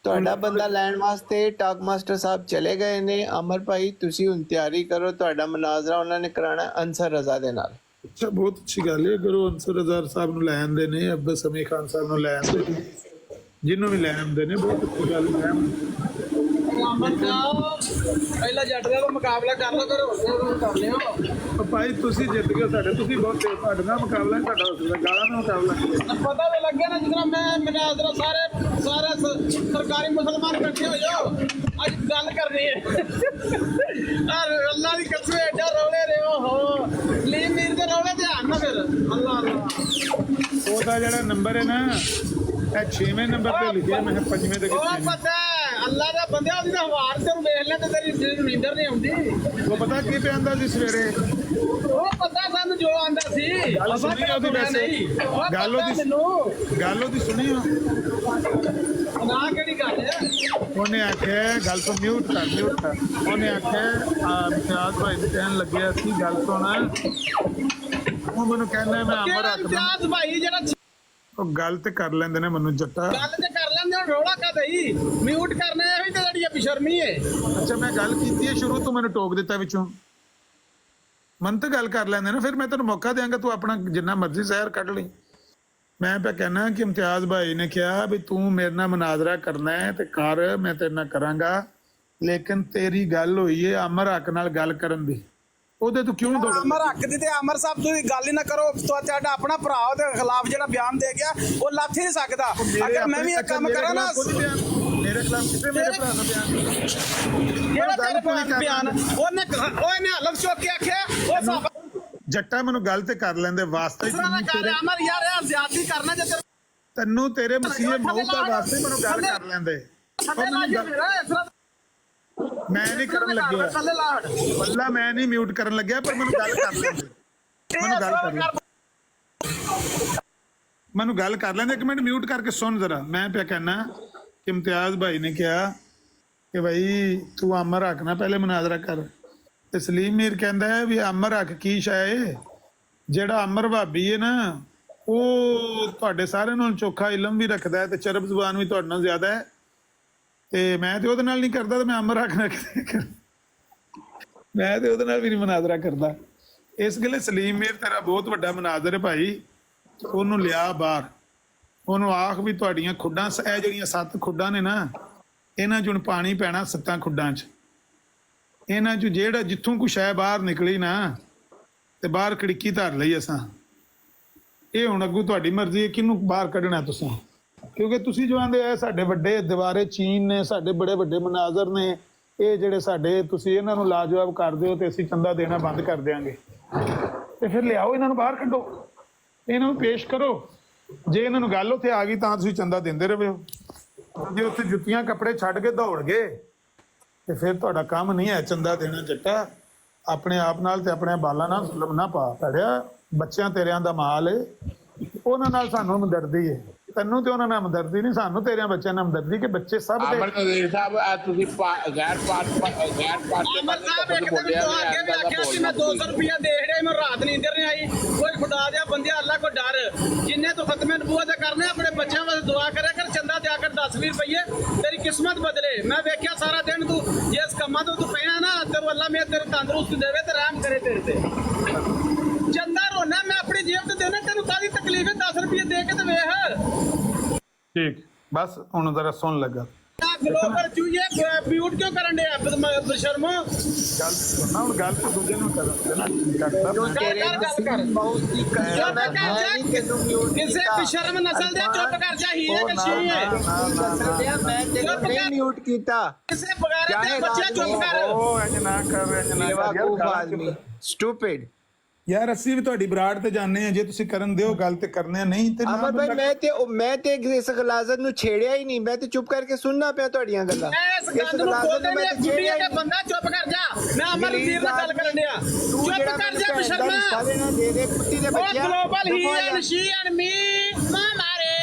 ਤੁਹਾਡਾ ਬੰਦਾ ਲੈਣ ਵਾਸਤੇ ਟਾਕ ਮਾਸਟਰ ਸਾਹਿਬ ਚਲੇ ਗਏ ਨੇ। ਅਮਰ ਭਾਈ ਤੁਸੀਂ ਹੁਣ ਤਿਆਰੀ ਕਰੋ, ਤੁਹਾਡਾ ਮੁਨਾਜ਼ਰਾ ਉਹਨਾਂ ਨੇ ਕਰਾਣਾ ਅਨਸਰ ਰਜ਼ਾ ਦੇ ਨਾਲ। ਅੱਛਾ ਬਹੁਤ ਅੱਛੀ ਗੱਲ ਹੈ। ਗੁਰੂ ਅਨਸਰ ਰਜ਼ਾ ਸਾਹਿਬ ਨੂੰ ਲੈ ਆਉਂਦੇ ਨੇ, ਅਬਦੁਲ ਸਮੀ ਖਾਨ ਸਾਹਿਬ ਨੂੰ ਲੈ ਆਉਂਦੇ ਨੇ, ਜਿਹਨੂੰ ਵੀ ਲੈ ਆਉਂਦੇ ਨੇ ਬਹੁਤ ਅੱਛੀ ਗੱਲ ਹੈ। ਪਹਿਲਾਂ ਜੱਟ ਦਾ ਮੁਕਾਬਲਾ ਕਰ ਲਓ, ਕਰ ਲਿਓ ਭਾਈ ਤੁਸੀਂ ਜਿੱਤ ਗਏ ਸਾਡੇ, ਤੁਸੀਂ ਬਹੁਤ ਤੇਜ਼, ਤੁਹਾਡੇ ਨਾਲ ਮੁਕਾਬਲਾ ਸਾਡਾ ਹੋ ਸਕਦਾ, ਗਾਲਾਂ ਦਾ ਮੁਕਾਬਲਾ। ਪਤਾ ਵੀ ਲੱਗਿਆ ਨਾ ਜਿਸ ਮੈਂ ਮਨਾਜ਼ਰਾ ਸਾਰੇ ਸਰਕਾਰੀ ਮੁਸਲਮਾਨ ਇਕੱਠੇ ਹੋ ਜਾਓ, ਅੱਜ ਗੱਲ ਕਰਨੀ ਹੈ। ਅੱਲਾ ਦੀ ਕਸਮ ਐਡਾ ਰੌਲੇ ਰਿਓ ਹੋ ਲੀ ਮੀਰ ਦੇ ਰੌਲੇ ਧਿਆਨ ਨਾ ਫਿਰ। ਅੱਲਾ ਉਹਦਾ ਜਿਹੜਾ ਨੰਬਰ ਹੈ ਨਾ ਇਹ 6ਵੇਂ ਨੰਬਰ ਤੇ ਲਿਖਿਆ, ਮੈਂ 5ਵੇਂ ਤੇ ਉਹ ਪਤਾ ਅੱਲਾ ਦਾ ਬੰਦਿਆ ਉਹਦੀ ਹਵਾਰ ਤੇ ਵੇਖ ਲੈ ਤੇ ਤੇਰੀ ਨੀਂਦਰ ਨਹੀਂ ਆਉਂਦੀ। ਉਹ ਪਤਾ ਕੀ ਤੇ ਆਂਦਾ ਸੀ ਸਵੇਰੇ, ਉਹ ਪਤਾ ਸਾਨੂੰ ਜੋ ਆਂਦਾ ਸੀ ਗੱਲ ਸੁਣੀ ਉਹਦੀ ਵੈਸੇ ਗੱਲ ਉਹਦੀ ਸੁਣੀ ਨਾ ਕਿਹੜੀ ਗੱਲ ਹੈ। ਉਹਨੇ ਆਖਿਆ ਗੱਲ ਤੋਂ ਮਿਊਟ ਕਰ। ਉਹਨੇ ਆਖਿਆ ਇਮਤਿਆਜ਼ ਭਾਈ ਨੂੰ ਕਹਿਣ ਲੱਗਿਆ ਸੀ ਗੱਲ ਸੁਣ, ਉਹ ਮੈਨੂੰ ਕਹਿੰਦਾ ਮੈਂ ਅਮਰ ਰੱਖਦਾ ਭਾਈ ਜਿਹੜਾ ਉਹ ਗੱਲ ਤੇ ਕਰ ਲੈਂਦੇ ਨੇ ਮੈਨੂੰ ਜੱਟਾ। ਗੱਲ ਤੇ ਕਰ ਲੈਂਦੇ ਹੁਣ ਰੌਲਾ ਕਾਹਦਾ ਹੀ ਮਿਊਟ ਕਰਨਾ ਇਹੋ ਹੀ ਤੇ ਤੁਹਾਡੀ ਬੇਸ਼ਰਮੀ ਹੈ। ਅੱਛਾ ਮੈਂ ਗੱਲ ਕੀਤੀ ਹੈ ਸ਼ੁਰੂ ਤੋਂ ਮੈਨੂੰ ਟੋਕ ਦਿੱਤਾ ਵਿੱਚੋਂ। ਮਨ ਤਾਂ ਗੱਲ ਕਰ ਲੈਂਦੇ ਨਾ, ਫਿਰ ਮੈਂ ਤੈਨੂੰ ਮੌਕਾ ਦਿਆਂਗਾ, ਤੂੰ ਆਪਣਾ ਜਿੰਨਾ ਮਰਜ਼ੀ ਜ਼ਹਿਰ ਕੱਢ ਲਈ। ਮੈਂ ਪਿਆ ਕਹਿਣਾ ਕਿ ਇਮਤਿਆਜ਼ ਭਾਈ ਨੇ ਕਿਹਾ ਵੀ ਤੂੰ ਮੇਰੇ ਨਾਲ ਮੁਨਾਜ਼ਰਾ ਕਰਨਾ ਹੈ ਤੇ ਕਰ, ਮੈਂ ਤੇਰੇ ਨਾਲ ਕਰਾਂਗਾ, ਲੇਕਿਨ ਤੇਰੀ ਗੱਲ ਹੋਈ ਹੈ ਅਮਰ ਹੱਕ ਨਾਲ ਗੱਲ ਕਰਨ ਦੀ, ਉਹਦੇ ਤੂੰ ਕਿਉਂ ਦੌੜ? ਅਮਰ ਹੱਕ ਦੀ ਤੇ ਅਮਰ ਸਾਹਿਬ ਤੁਸੀਂ ਗੱਲ ਹੀ ਨਾ ਕਰੋ। ਤੁਹਾਡਾ ਆਪਣਾ ਭਰਾ ਉਹਦੇ ਖਿਲਾਫ ਜਿਹੜਾ ਬਿਆਨ ਦੇ ਗਿਆ ਉਹ ਲੱਥ ਹੀ ਨਹੀਂ ਸਕਦਾ। ਅਗਰ ਮੈਂ ਵੀ ਇਹ ਕੰਮ ਕਰਾਂ ਨਾ, ਮੇਰੇ ਖਿਲਾਫ ਕਿਸੇ ਮੇਰੇ ਭਰਾ ਦਾ ਬਿਆਨ ਜਿਹੜਾ ਤੇਰੇ ਭਰਾ ਬਿਆਨ ਉਹਨੇ ਹਲਫ ਚੁੱਕ ਕੇ ਆਖਿਆ ਉਹ ਸਾਬਾ ਜੱਟਾ ਮੈਨੂੰ ਗੱਲ ਤੇ ਕਰ ਲੈਂਦੇ ਵਾਸਤੇ ਅਮਰ ਯਾਰ ਇਹ ਜ਼ਿਆਦਤੀ ਕਰਨਾ ਜੇ ਤੈਨੂੰ ਤੇਰੇ ਮਸੀਹੇ ਮੌਤ ਦਾ ਵਾਸਤੇ ਮੈਨੂੰ ਗੱਲ ਕਰ ਲੈਂਦੇ। ਮੈਂ ਨਹੀਂ ਕਰਨ ਲੱਗਿਆ ਵੱਲਾ, ਮੈਂ ਨਹੀਂ ਮਿਊਟ ਕਰਨ ਲੱਗਿਆ, ਪਰ ਮੈਨੂੰ ਗੱਲ ਕਰ ਲੈਂਦੇ। ਮੈਨੂੰ ਗੱਲ ਕਰ ਲੈਂਦੇ। ਇੱਕ ਮਿੰਟ ਮਿਊਟ ਕਰਕੇ ਸੁਣ ਜ਼ਰਾ। ਮੈਂ ਪਿਆ ਕਹਿਣਾ ਕਿ ਇਮਤਿਆਜ਼ ਭਾਈ ਨੇ ਕਿਹਾ ਕਿ ਭਾਈ ਤੂੰ ਅਮਰ ਹੱਕ ਨਾਲ ਪਹਿਲੇ ਮੁਨਾਜ਼ਰਾ ਕਰ। ਤੇ ਸਲੀਮ ਮੀਰ ਕਹਿੰਦਾ ਹੈ ਵੀ ਅਮਰ ਹੱਕ ਕੀ ਸ਼ੈ ਹੈ? ਜਿਹੜਾ ਅਮਰ ਭਾਬੀ ਹੈ ਨਾ ਉਹ ਤੁਹਾਡੇ ਸਾਰਿਆਂ ਨਾਲ ਚੋਖਾ ਇਲਮ ਵੀ ਰੱਖਦਾ ਹੈ ਤੇ ਚਰਬ ਜ਼ੁਬਾਨ ਵੀ ਤੁਹਾਡੇ ਨਾਲ ਜ਼ਿਆਦਾ ਹੈ, ਤੇ ਮੈਂ ਤੇ ਉਹਦੇ ਨਾਲ ਨਹੀਂ ਕਰਦਾ, ਤੇ ਮੈਂ ਅਮਰ ਹੱਕ ਨਾਲ ਮੈਂ ਤੇ ਉਹਦੇ ਨਾਲ ਵੀ ਨਹੀਂ ਮੁਨਾਜ਼ਰਾ ਕਰਦਾ। ਇਸ ਗੱਲੇ ਸਲੀਮ ਮੀਰ ਤੇਰਾ ਬਹੁਤ ਵੱਡਾ ਮੁਨਾਜ਼ਰ ਹੈ ਭਾਈ, ਉਹਨੂੰ ਲਿਆ ਬਾਹਰ, ਉਹਨੂੰ ਆਖ ਵੀ ਤੁਹਾਡੀਆਂ ਖੁੱਡਾਂ ਇਹ ਜਿਹੜੀਆਂ 7 ਖੁੱਡਾਂ ਨੇ ਨਾ, ਇਹਨਾਂ 'ਚ ਹੁਣ ਪਾਣੀ ਪੈਣਾ 7 ਖੁੱਡਾਂ 'ਚ। ਇਹਨਾਂ 'ਚ ਜਿਹੜਾ ਜਿੱਥੋਂ ਕੁਛ ਹੈ ਬਾਹਰ ਨਿਕਲੀ ਨਾ ਤੇ ਬਾਹਰ ਖਿੜਕੀ ਧਰ ਲਈ ਅਸਾਂ। ਇਹ ਹੁਣ ਅੱਗੋਂ ਤੁਹਾਡੀ ਮਰਜ਼ੀ ਹੈ ਕਿਹਨੂੰ ਬਾਹਰ ਕੱਢਣਾ ਤੁਸੀਂ, ਕਿਉਂਕਿ ਤੁਸੀਂ ਜੋ ਆਂਦੇ ਆ ਸਾਡੇ ਵੱਡੇ ਦੀਵਾਰੇ ਚੀਨ ਨੇ, ਸਾਡੇ ਬੜੇ ਵੱਡੇ ਮਨਾਜ਼ਰ ਨੇ, ਇਹ ਜਿਹੜੇ ਸਾਡੇ ਤੁਸੀਂ ਇਹਨਾਂ ਨੂੰ ਲਾਜਵਾਬ ਕਰ ਦਿਓ ਤੇ ਅਸੀਂ ਚੰਦਾ ਦੇਣਾ ਬੰਦ ਕਰ ਦਿਆਂਗੇ। ਤੇ ਫਿਰ ਲਿਆਓ ਇਹਨਾਂ ਨੂੰ ਬਾਹਰ ਕੱਢੋ, ਇਹਨਾਂ ਨੂੰ ਪੇਸ਼ ਕਰੋ। ਜੇ ਇਹਨਾਂ ਨੂੰ ਗੱਲ ਉੱਥੇ ਆ ਗਈ ਤਾਂ ਤੁਸੀਂ ਚੰਦਾ ਦਿੰਦੇ ਰਹੋ, ਜੇ ਉੱਥੇ ਜੁੱਤੀਆਂ ਕੱਪੜੇ ਛੱਡ ਕੇ ਦੌੜ ਗਏ ਤੇ ਫਿਰ ਤੁਹਾਡਾ ਕੰਮ ਨਹੀਂ ਹੈ ਚੰਦਾ ਦੇਣਾ। ਜੱਟਾ ਆਪਣੇ ਆਪ ਨਾਲ ਤੇ ਆਪਣੇ ਬਾਲਾਂ ਨਾਲ ਜ਼ੁਲਮ ਨਾ ਪਾ ਪੜਿਆ। ਬੱਚਿਆਂ ਤੇਰਿਆਂ ਦਾ ਮਾਲ ਏ, ਉਹਨਾਂ ਨਾਲ ਸਾਨੂੰ ਹਮਦਰਦੀ ਹੈ। ਤੈਨੂੰ ਤੇ ਉਹਨਾਂ ਨਾਲ ਹਮਦਰਦੀ ਨਹੀਂ, ਸਾਨੂੰ ਤੇਰਿਆਂ ਬੱਚਿਆਂ ਨਾਲ ਹਮਦਰਦੀ ਕਿ ਬੱਚੇ ਸਭ ਦੇ। ਅਮਰ ਨਜ਼ੀਰ ਸਾਹਿਬ ਤੁਸੀਂ ਗੈਰ ਪਾਰਟੀ ਬੋਲਿਆ ਸੀ ਮੈਂ 200 ਰੁਪਇਆ ਦੇ ਰਿਹਾ, ਮੈਂ ਰਾਤ ਨੀਂਦਰ ਨਹੀਂ ਆਈ। ਕੋਈ ਖੁਦਾ ਦਿਆ ਬੰਦਿਆ ਅੱਲਾ ਕੋ ਡਰ, ਜਿੰਨੇ ਤੋਂ ਖਤਮੇ ਨਬੂਵਤ ਕਰਨੇ ਆਪਣੇ ਬੱਚਿਆਂ ਵਾਸਤੇ ਦੁਆ ਕਰਿਆ ਕਰ, ਚੰਦਾ ਦਿਆ ਕਰ 10-20 ਰੁਪਏ, ਤੇਰੀ ਕਿਸਮਤ ਬਦਲੇ। ਮੈਂ ਵੇਖਿਆ ਸਾਰਾ ਦਿਨ ਤੂੰ ਜਿਸ ਕੰਮਾਂ ਤੋਂ ਤੂੰ ਪਿਆ ਨਾ, ਤੈਨੂੰ ਅੱਲਾ ਮੈਂ ਤੇਰੇ ਤੰਦਰੁਸਤੀ ਦੇਵੇ ਤੇ ਰਹਿਮ ਕਰੇ ਤੇਰੇ ਤੇ। ਚੰਦਾ ਰੋਣਾ ਮੈਂ ਆਪਣੀ ਜੇਬ ਤੇ ਦੇਣਾ, ਤੈਨੂੰ ਕਾਹਦੀ ਤਕਲੀਫ ਹੈ? 10 ਰੁਪਏ ਦੇ ਕੇ ਤੇ ਵੇਖ। ਠੀਕ ਬਸ ਹੁਣ ਜ਼ਰਾ ਸੁਣ ਲੱਗਾ। ਗਲੋਬਲ ਚੂਹੀਏ ਮਿਊਟ ਕਿਉਂ ਕਰਨ ਡਿਆ ਬਸ਼ਰਮੋ? ਗੱਲ ਸੁਣਨਾ ਹੁਣ, ਗੱਲ ਤੇ ਦੂਜੇ ਨੂੰ ਕਰਨ ਦੇਣਾ। ਕਿਸੇ ਬਸ਼ਰਮ ਨਸਲ ਦੇ ਚੁੱਪ ਕਰ ਜਾ, ਹੀ ਹੈ ਕਿ ਸ਼ੀ ਹੈ? ਮੈਂ ਤੈਨੂੰ ਮਿਊਟ ਕੀਤਾ, ਕਿਸੇ ਬਗੈਰ ਦੇ ਬੱਚੇ ਚੁੱਪ ਕਰ। ਉਹ ਇੰਜ ਨਾ ਕਰ, ਇੰਜ ਨਾ ਕਰ ਆਦਮੀ ਸਟੂਪਿਡ। ਯਾਰ ਅਸੀਂ ਵੀ ਤੁਹਾਡੀ ਬਰਾੜ ਤੇ ਜਾਂਦੇ ਆ, ਜੇ ਤੁਸੀਂ ਕਰਨ ਦਿਓ ਗੱਲ ਤੇ ਕਰਨੇ ਆ, ਨਹੀਂ ਤੇ ਅਮਰ ਭਾਈ ਮੈਂ ਤੇ ਇਸ ਗਲਾਜ਼ਤ ਨੂੰ ਛੇੜਿਆ ਹੀ ਨਹੀਂ, ਮੈਂ ਤੇ ਚੁੱਪ ਕਰਕੇ ਸੁਣਨਾ ਪਿਆ ਤੁਹਾਡੀਆਂ ਗੱਲਾਂ। ਇਸ ਗੰਦ ਨੂੰ ਬੋਲਦੇ ਨੇ ਬੁੱਢੀ ਹੈ ਕਿ ਬੰਦਾ ਚੁੱਪ ਕਰ ਜਾ। ਮੈਂ ਅਮਰ ਵੀਰ ਨਾਲ ਗੱਲ ਕਰਨ ਡਿਆ, ਚੁੱਪ ਕਰ ਜਾ ਬਸ਼ਰਮਾ। ਦੇ ਦੇ ਕੁੱਤੀ ਦੇ ਬੱਚਿਆ, global he and she and me ਮਾਰੇ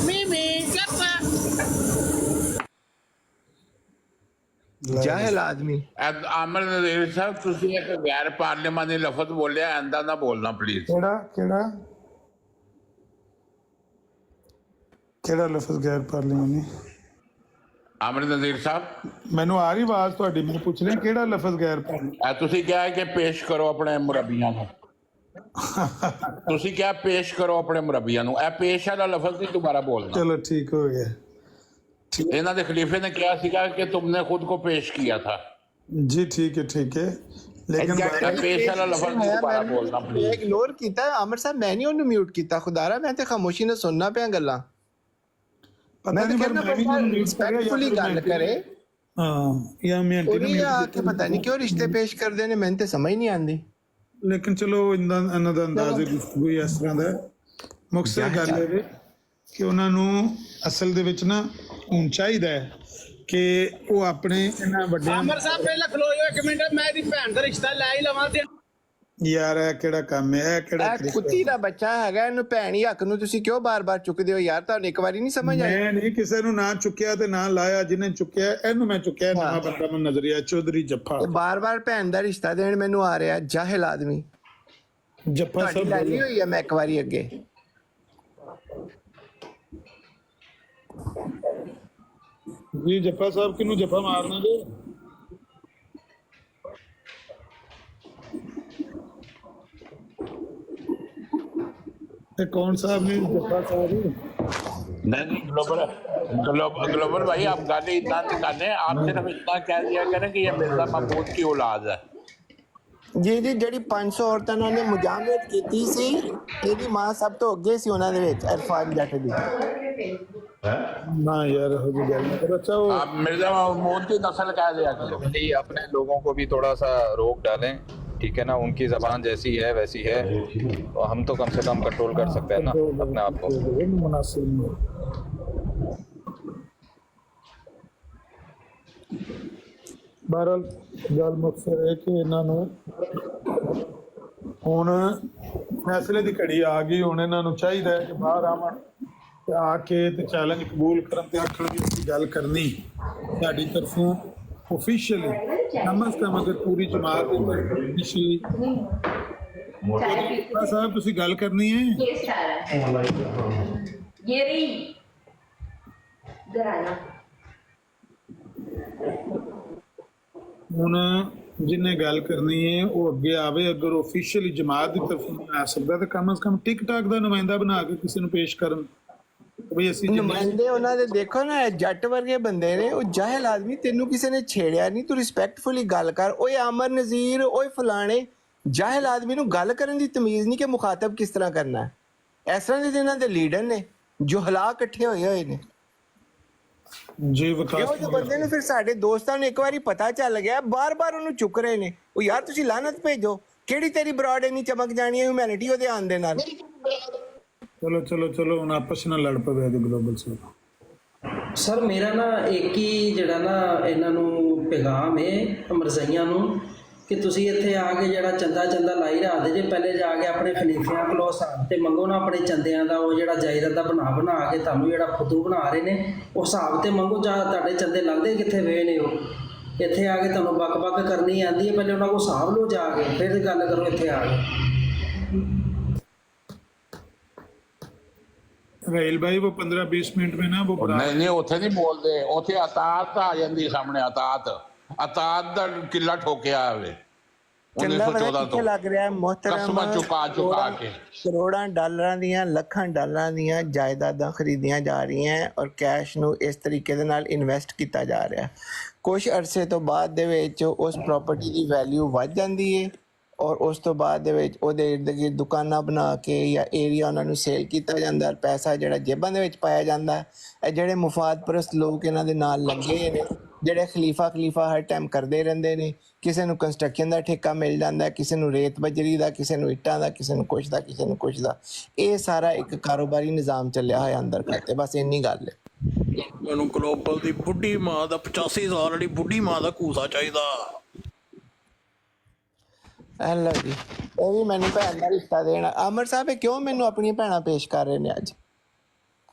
ਮੀ ਚੁੱਪ। ਜਾਹਿਲ ਆਦਮੀ। ਅਮਰ ਨਜ਼ੀਰ ਸਾਹਿਬ ਤੁਸੀਂ ਇੱਕ ਗੈਰ ਪਾਰਲੀਮਾਨੀ ਲਫ਼ਜ਼ ਬੋਲਿਆ, ਆਂਦਾ ਨਾ ਬੋਲਣਾ ਪਲੀਜ਼। ਕਿਹੜਾ ਲਫ਼ਜ਼ ਗੈਰ ਪਾਰਲੀਮਾਨੀ? ਅਮਰ ਨਜ਼ੀਰ ਸਾਹਿਬ ਮੈਨੂੰ ਆ ਰਹੀ ਆਵਾਜ਼ ਤੁਹਾਡੀ, ਮੈਂ ਪੁੱਛ ਰਿਹਾ ਕਿਹੜਾ ਲਫ਼ਜ਼ ਗੈਰ ਪਾਰਲੀਮਾਨੀ? ਤੁਸੀਂ ਕਿਹਾ ਕਿ ਪੇਸ਼ ਕਰੋ ਆਪਣੇ ਮੁਰੱਬੀਆਂ ਨੂੰ, ਤੁਸੀਂ ਕਿਹਾ ਪੇਸ਼ ਕਰੋ ਆਪਣੇ ਮੁਰੱਬੀਆਂ ਨੂੰ, ਇਹ ਪੇਸ਼ ਵਾਲਾ ਲਫ਼ਜ਼ ਨਹੀਂ ਦੁਬਾਰਾ ਬੋਲਣਾ। ਚਲੋ ठीक हो गया। इन्हों ने खलीफे ने क्या सीखा कि तुमने खुद को पेश किया था। जी ठीक है, लेकिन पेश वाला लफ्ज़ नहीं दोबारा बोलना प्लीज। ਇਗਨੋਰ ਕੀਤਾ ਅਮਰ ਸਾਹਿਬ, ਮੈਂ ਨਹੀਂ ਉਹਨੂੰ ਮਿਊਟ ਕੀਤਾ, ਖੁਦਾਰਾ ਮੈਂ ਤੇ ਖਾਮੋਸ਼ੀ ਨਾਲ ਸੁਣਨਾ ਪਿਆ ਗੱਲਾਂ। पता नहीं पर मैं भी ਰਿਸਪੈਕਟਫੁਲੀ ਗੱਲ ਕਰੇ। हां या मैं ਉਹਨੇ ਆ ਕੇ ਪਤਾ ਨਹੀਂ ਕਿਉਂ ਰਿਸ਼ਤੇ ਪੇਸ਼ ਕਰਦੇ ਨੇ, ਮੈਨੂੰ ਤੇ ਸਮਝ ਨਹੀਂ ਆਉਂਦੀ। ਲੇਕਿਨ ਚਲੋ ਇਹਨਾਂ ਦਾ ਅੰਦਾਜ਼ ਗੁਫ਼ਤਗੂ ਇਸ ਤਰ੍ਹਾਂ ਦਾ ਮੁਕਸਦ ਗੱਲ ਹੈ ਕਿ ਉਹਨਾਂ ਨੂੰ ਅਸਲ ਦੇ ਵਿੱਚ ਨਾ ਹੁਣ ਚਾਹੀਦਾ ਹੈ ਕਿ ਉਹ ਆਪਣੇ ਇਹਨਾਂ ਵੱਡਿਆਂ। ਅਮਰ ਸਾਹਿਬ ਪਹਿਲਾਂ ਖਲੋ ਜਾਓ 1 ਮਿੰਟ, ਮੈਂ ਇਹਦੀ ਭੈਣ ਦਾ ਰਿਸ਼ਤਾ ਲੈ ਹੀ ਲਵਾਂ। ਤੇ ਯਾਰ ਇਹ ਕਿਹੜਾ ਕੰਮ ਹੈ? ਇਹ ਕਿਹੜਾ ਕੁੱਤੀ ਦਾ ਬੱਚਾ ਹੈਗਾ, ਇਹਨੂੰ ਭੈਣੀ ਹੱਕ ਨੂੰ ਤੁਸੀਂ ਕਿਉਂ ਬਾਰ-ਬਾਰ ਚੁੱਕਦੇ ਹੋ ਯਾਰ? ਤੁਹਾਨੂੰ ਇੱਕ ਵਾਰੀ ਨਹੀਂ ਸਮਝ ਆਈ? ਮੈਂ ਨਹੀਂ ਕਿਸੇ ਨੂੰ ਨਾ ਚੁੱਕਿਆ ਤੇ ਨਾ ਲਾਇਆ, ਜਿਹਨੇ ਚੁੱਕਿਆ ਇਹਨੂੰ ਮੈਂ ਚੁੱਕਿਆ। ਨਵਾਂ ਬੰਦਾ ਮੈਨੂੰ ਨਜ਼ਰੀਆ ਚੌਧਰੀ ਜੱਫਾ, ਬਾਰ-ਬਾਰ ਭੈਣ ਦਾ ਰਿਸ਼ਤਾ ਦੇਣ ਮੈਨੂੰ ਆ ਰਿਹਾ। ਜਾਹਿਲ ਆਦਮੀ ਜੱਫਾ ਤੁਹਾਡੀ ਲਾਈ ਹੋਈ ਹੈ ਮੈਂ ਇੱਕ ਵਾਰੀ ਅੱਗੇ। ਜੀ ਜੱਫਾ ਸਾਹਿਬ ਕਿਹਨੂੰ ਜੱਫਾ ਮਾਰਨਾ ਜੀ? ਇਹ ਕੌਣ ਸਾਹਿਬ ਨੇ ਜੱਫਾ ਸਾਹਿਬ? नहीं ग्लोबल भाई आप गाली इतना नहीं करने, आप सिर्फ इतना कह दिया करें कि ये मिर्जा महमूद की औलाद है। ਜੀ ਜੀ ਜਿਹੜੀ 500 ਔਰਤਾਂ ਨਾਲ ਨੇ ਮੁਜਾਮਲਤ ਕੀਤੀ ਸੀ ਇਹਦੀ ਮਾਂ ਸਭ ਤੋਂ ਅੱਗੇ ਸੀ ਉਹਨਾਂ ਦੇ ਵਿੱਚ ਇਰਫਾਨ ਜੱਟ ਦੀ। ਨਾ ਯਾਰ ਇਹੋ ਜਿਹੀ ਗੱਲ ਨਹੀਂ ਕਰੋ। ਅੱਛਾ ਉਹ आप मिर्जा महमूद की नस्ल कह दिया करो। भाई अपने लोगों को भी थोड़ा सा रोक डालें, ठीक है ना? उनकी जबान जैसी है वैसी है, तो हम तो कम से कम कंट्रोल कर सकते हैं ना अपने आप को। ਮੁਨਾਸਿਬ ਨਹੀਂ। ਬਹਰਹਾਲ ਗੱਲ ਮਕਸਦ ਹੈ ਕਿ ਇਹਨਾਂ ਨੂੰ ਹੁਣ ਫੈਸਲੇ ਦੀ ਘੜੀ ਆ ਗਈ। ਹੁਣ ਇਹਨਾਂ ਨੂੰ ਚਾਹੀਦਾ ਹੈ ਕਿ ਬਾਹਰ ਆਵਣ ਤੇ ਆ ਕੇ ਤੇ ਚੈਲੰਜ ਕਬੂਲ ਕਰਨ ਤੇ ਆਖਣ ਵੀ ਅਸੀਂ ਗੱਲ ਕਰਨੀ ਸਾਡੀ ਤਰਫੋਂ ऑफिशियली कम से कम अगर पूरी जमात ऑफिशियली साहब तुसी गल करनी है ये रही इधर आना ਹੁਣ जिन्हें गल करनी है वो अगे आवे। अगर ऑफिशियली जमात की तरफ आ सकता तो कम से कम टिक टाक का नुमाइंदा बना के किसी ਨੂੰ पेश करन ਬਈ ਅਸੀਂ ਨੁਮਾਇੰਦੇ ਉਹਨਾਂ ਦੇ ਦੇਖੋ ਨਾ ਜੱਟ ਵਰਗੇ ਬੰਦੇ ਨੇ। ਉਹ ਜਾਹਿਲ ਆਦਮੀ, ਤੈਨੂੰ ਕਿਸੇ ਨੇ ਛੇੜਿਆ ਨਹੀਂ, ਤੂੰ ਰਿਸਪੈਕਟਫੁਲੀ ਗੱਲ ਕਰ। ਓਏ ਆਮਰ ਨਜ਼ੀਰ, ਓਏ ਫਲਾਣੇ। ਜਾਹਿਲ ਆਦਮੀ ਨੂੰ ਗੱਲ ਕਰਨ ਦੀ ਤਮੀਜ਼ ਨਹੀਂ ਕਿ ਮੁਖਾਤਬ ਕਿਸ ਤਰ੍ਹਾਂ ਕਰਨਾ ਹੈ। ਇਸ ਤਰ੍ਹਾਂ ਦੇ ਇਹਨਾਂ ਦੇ ਲੀਡਰ ਨੇ ਜੋ ਹਲਾ ਇਕੱਠੇ ਹੋਏ ਨੇ ਜੀ। ਇਹੋ ਜਿਹੇ ਬੰਦੇ ਨੂੰ ਫਿਰ ਸਾਡੇ ਦੋਸਤਾਂ ਨੂੰ ਇੱਕ ਵਾਰੀ ਪਤਾ ਚੱਲ ਗਿਆ, ਬਾਰ-ਬਾਰ ਉਹਨੂੰ ਚੁੱਕ ਰਹੇ ਨੇ। ਉਹ ਯਾਰ ਤੁਸੀਂ ਲਾਨਤ ਭੇਜੋ, ਕਿਹੜੀ ਤੇਰੀ ਬਰਾਡ ਇੰਨੀ ਚਮਕ ਜਾਣੀ ਹੈ ਹਿਊਮੈਨਿਟੀ ਉਹਦੇ ਆਉਣ ਦੇ ਨਾਲ। ਚਲੋ ਚਲੋ ਚਲੋ ਹੁਣ ਆਪਸ ਨਾਲ ਲੜ ਪਵੇ ਤੇ ਗਲੋਬਲ ਸਰ ਮੇਰਾ ਨਾ ਇੱਕ ਹੀ ਜਿਹੜਾ ਨਾ ਇਹਨਾਂ ਨੂੰ ਪੈਗਾਮ ਹੈ ਮਰਜ਼ਈਆਂ ਨੂੰ ਕਿ ਤੁਸੀਂ ਇੱਥੇ ਆ ਕੇ ਜਿਹੜਾ ਚੰਦਾ ਲਾਈ ਰੱਖਦੇ ਜੇ, ਪਹਿਲੇ ਜਾ ਕੇ ਆਪਣੇ ਖਲੀਫਿਆਂ ਕੋਲੋਂ ਹਿਸਾਬ ਤੇ ਮੰਗੋ ਨਾ ਆਪਣੇ ਚੰਦਿਆਂ ਦਾ। ਉਹ ਜਿਹੜਾ ਜਾਇਦਾਦ ਦਾ ਬਣਾ ਕੇ ਤੁਹਾਨੂੰ ਜਿਹੜਾ ਫੁੱਦੂ ਬਣਾ ਰਹੇ ਨੇ, ਉਹ ਹਿਸਾਬ ਤੇ ਮੰਗੋ। ਜਾਂ ਤੁਹਾਡੇ ਚੰਦੇ ਲੱਗਦੇ ਕਿੱਥੇ ਵੇ ਨੇ? ਉਹ ਇੱਥੇ ਆ ਕੇ ਤੁਹਾਨੂੰ ਬੱਕ ਕਰਨੀ ਆਉਂਦੀ ਹੈ, ਪਹਿਲੇ ਉਹਨਾਂ ਕੋਲ ਹਿਸਾਬ ਲਓ ਜਾ ਕੇ, ਫਿਰ ਗੱਲ ਕਰੋ ਇੱਥੇ ਆ ਕੇ। राहिल भाई वो 15-20 मिनट में ना वो नहीं ਉੱਥੇ ਨਹੀਂ ਬੋਲਦੇ। ਉੱਥੇ ਅਤਾਤ ਆ ਜਾਂਦੀ ਸਾਹਮਣੇ। ਅਤਾਤ ਦਾ ਕਿਲਾ ਠੋਕਿਆ ਹੋਵੇ 1914 ਤੋਂ ਲੱਗ ਰਿਹਾ ਮੁਹਤਰਮ। ਕਸਮਾਂ ਚੁਕਾ ਕੇ ਕਰੋੜਾਂ ਡਾਲਰਾਂ ਦੀਆਂ, ਲੱਖਾਂ ਡਾਲਰਾਂ ਦੀਆਂ ਜਾਇਦਾਦਾਂ ਖਰੀਦੀਆਂ ਜਾ ਰਹੀਆਂ ਔਰ ਕੈਸ਼ ਨੂੰ ਇਸ ਤਰੀਕੇ ਦੇ ਨਾਲ ਇਨਵੈਸਟ ਕੀਤਾ ਜਾ ਰਿਹਾ। ਕੁਝ ਅਰਸੇ ਤੋਂ ਬਾਅਦ ਦੇ ਵਿੱਚ ਉਸ ਪ੍ਰਾਪਰਟੀ ਦੀ ਵੈਲਿਊ ਵੱਧ ਜਾਂਦੀ ਹੈ ਔਰ ਉਸ ਤੋਂ ਬਾਅਦ ਦੇ ਵਿੱਚ ਉਹਦੇ ਇਰਦ ਗਿਰਦ ਦੁਕਾਨਾਂ ਬਣਾ ਕੇ ਜਾਂ ਏਰੀਆ ਉਹਨਾਂ ਨੂੰ ਸੇਲ ਕੀਤਾ ਜਾਂਦਾ। ਪੈਸਾ ਜਿਹੜਾ ਜੇਬਾਂ ਦੇ ਵਿੱਚ ਪਾਇਆ ਜਾਂਦਾ। ਇਹ ਜਿਹੜੇ ਮੁਫਾਦਪਰਸਤ ਲੋਕ ਇਹਨਾਂ ਦੇ ਨਾਲ ਲੱਗੇ ਨੇ, ਜਿਹੜੇ ਖਲੀਫਾ ਹਰ ਟਾਈਮ ਕਰਦੇ ਰਹਿੰਦੇ ਨੇ। ਕਿਸੇ ਨੂੰ ਕੰਸਟਰਕਸ਼ਨ ਦਾ ਠੇਕਾ ਮਿਲ ਜਾਂਦਾ, ਕਿਸੇ ਨੂੰ ਰੇਤ ਬਜਰੀ ਦਾ, ਕਿਸੇ ਨੂੰ ਇੱਟਾਂ ਦਾ, ਕਿਸੇ ਨੂੰ ਕੁਛ ਦਾ, ਕਿਸੇ ਨੂੰ ਕੁਛ ਦਾ। ਇਹ ਸਾਰਾ ਇੱਕ ਕਾਰੋਬਾਰੀ ਨਿਜ਼ਾਮ ਚੱਲਿਆ ਹੋਇਆ ਅੰਦਰ ਖਾਤੇ। ਬਸ ਇੰਨੀ ਗੱਲ ਹੈ। ਮੈਨੂੰ ਗਲੋਬਲ ਦੀ ਬੁੱਢੀ ਮਾਂ ਦਾ 85 ਸਾਲ ਵਾਲੀ ਬੁੱਢੀ ਮਾਂ ਦਾ ਘੂਸਾ ਚਾਹੀਦਾ। ਲਓ ਜੀ, ਇਹ ਵੀ ਮੈਨੂੰ ਭੈਣ ਦਾ ਰਿਸ਼ਤਾ ਦੇਣਾ। ਅਮਰ ਸਾਹਿਬ ਇਹ ਕਿਉਂ ਮੈਨੂੰ ਆਪਣੀਆਂ ਭੈਣਾਂ ਪੇਸ਼ ਕਰ ਰਹੇ ਨੇ ਅੱਜ?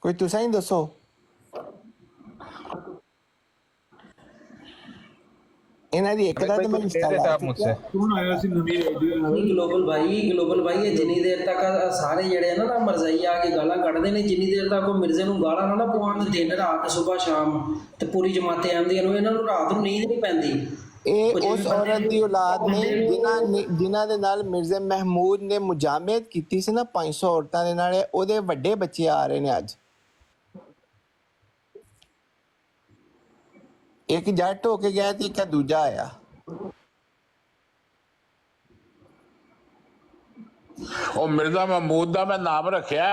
ਕੋਈ ਤੁਸੀਂ ਹੀ ਦੱਸੋ। ਇਹਨਾਂ ਦੀ ਇੱਕ ਦਾ ਤਾਂ ਮੈਂ ਰਿਸ਼ਤਾ ਲਾ ਚੁੱਕਿਆ। कौन आया सी नवी आइडिया? ਗਲੋਬਲ ਭਾਈ ਇਹ ਜਿੰਨੀ ਦੇਰ ਤੱਕ ਸਾਰੇ ਜਿਹੜੇ ਨਾ ਮਰਜ਼ਈ ਆ ਕੇ ਗਾਲਾਂ ਕੱਢਦੇ ਨੇ, ਜਿੰਨੀ ਦੇਰ ਤੱਕ ਉਹ ਮਿਰਜ਼ੇ ਨੂੰ ਗਾਲਾਂ ਨਾ ਪਵਾਉਣ, ਦਿਨ ਰਾਤ ਸਵੇਰ ਸ਼ਾਮ ਤੇ ਪੂਰੀ ਜਮਾਤੇ ਆਉਂਦੀਆਂ ਨੂੰ, ਇਹਨਾਂ ਨੂੰ ਰਾਤ ਨੂੰ ਨੀਂਦ ਨਹੀਂ ਪੈਂਦੀ। ਇਹ ਉਸ ਔਰਤ ਦੀ ਔਲਾਦ ਨੇ ਜਿਨ੍ਹਾਂ ਦੇ ਨਾਲ ਮਿਰਜ਼ਾ ਮਹਿਮੂਦ ਨੇ ਮੁਜਾਮਤ ਕੀਤੀ ਸੀ ਨਾ 500 ਔਰਤਾਂ ਦੇ ਨਾਲ। ਉਹਦੇ ਵੱਡੇ ਬੱਚੇ ਆ ਰਹੇ ਨੇ ਅੱਜ। ਇੱਕ ਜੱਟ ਹੋ ਕੇ ਗਿਆ ਤੇ ਇੱਕ ਦੂਜਾ ਆਇਆ। ਉਹ ਮਿਰਜ਼ਾ ਮਹਿਮੂਦ ਦਾ ਮੈਂ ਨਾਮ ਰੱਖਿਆ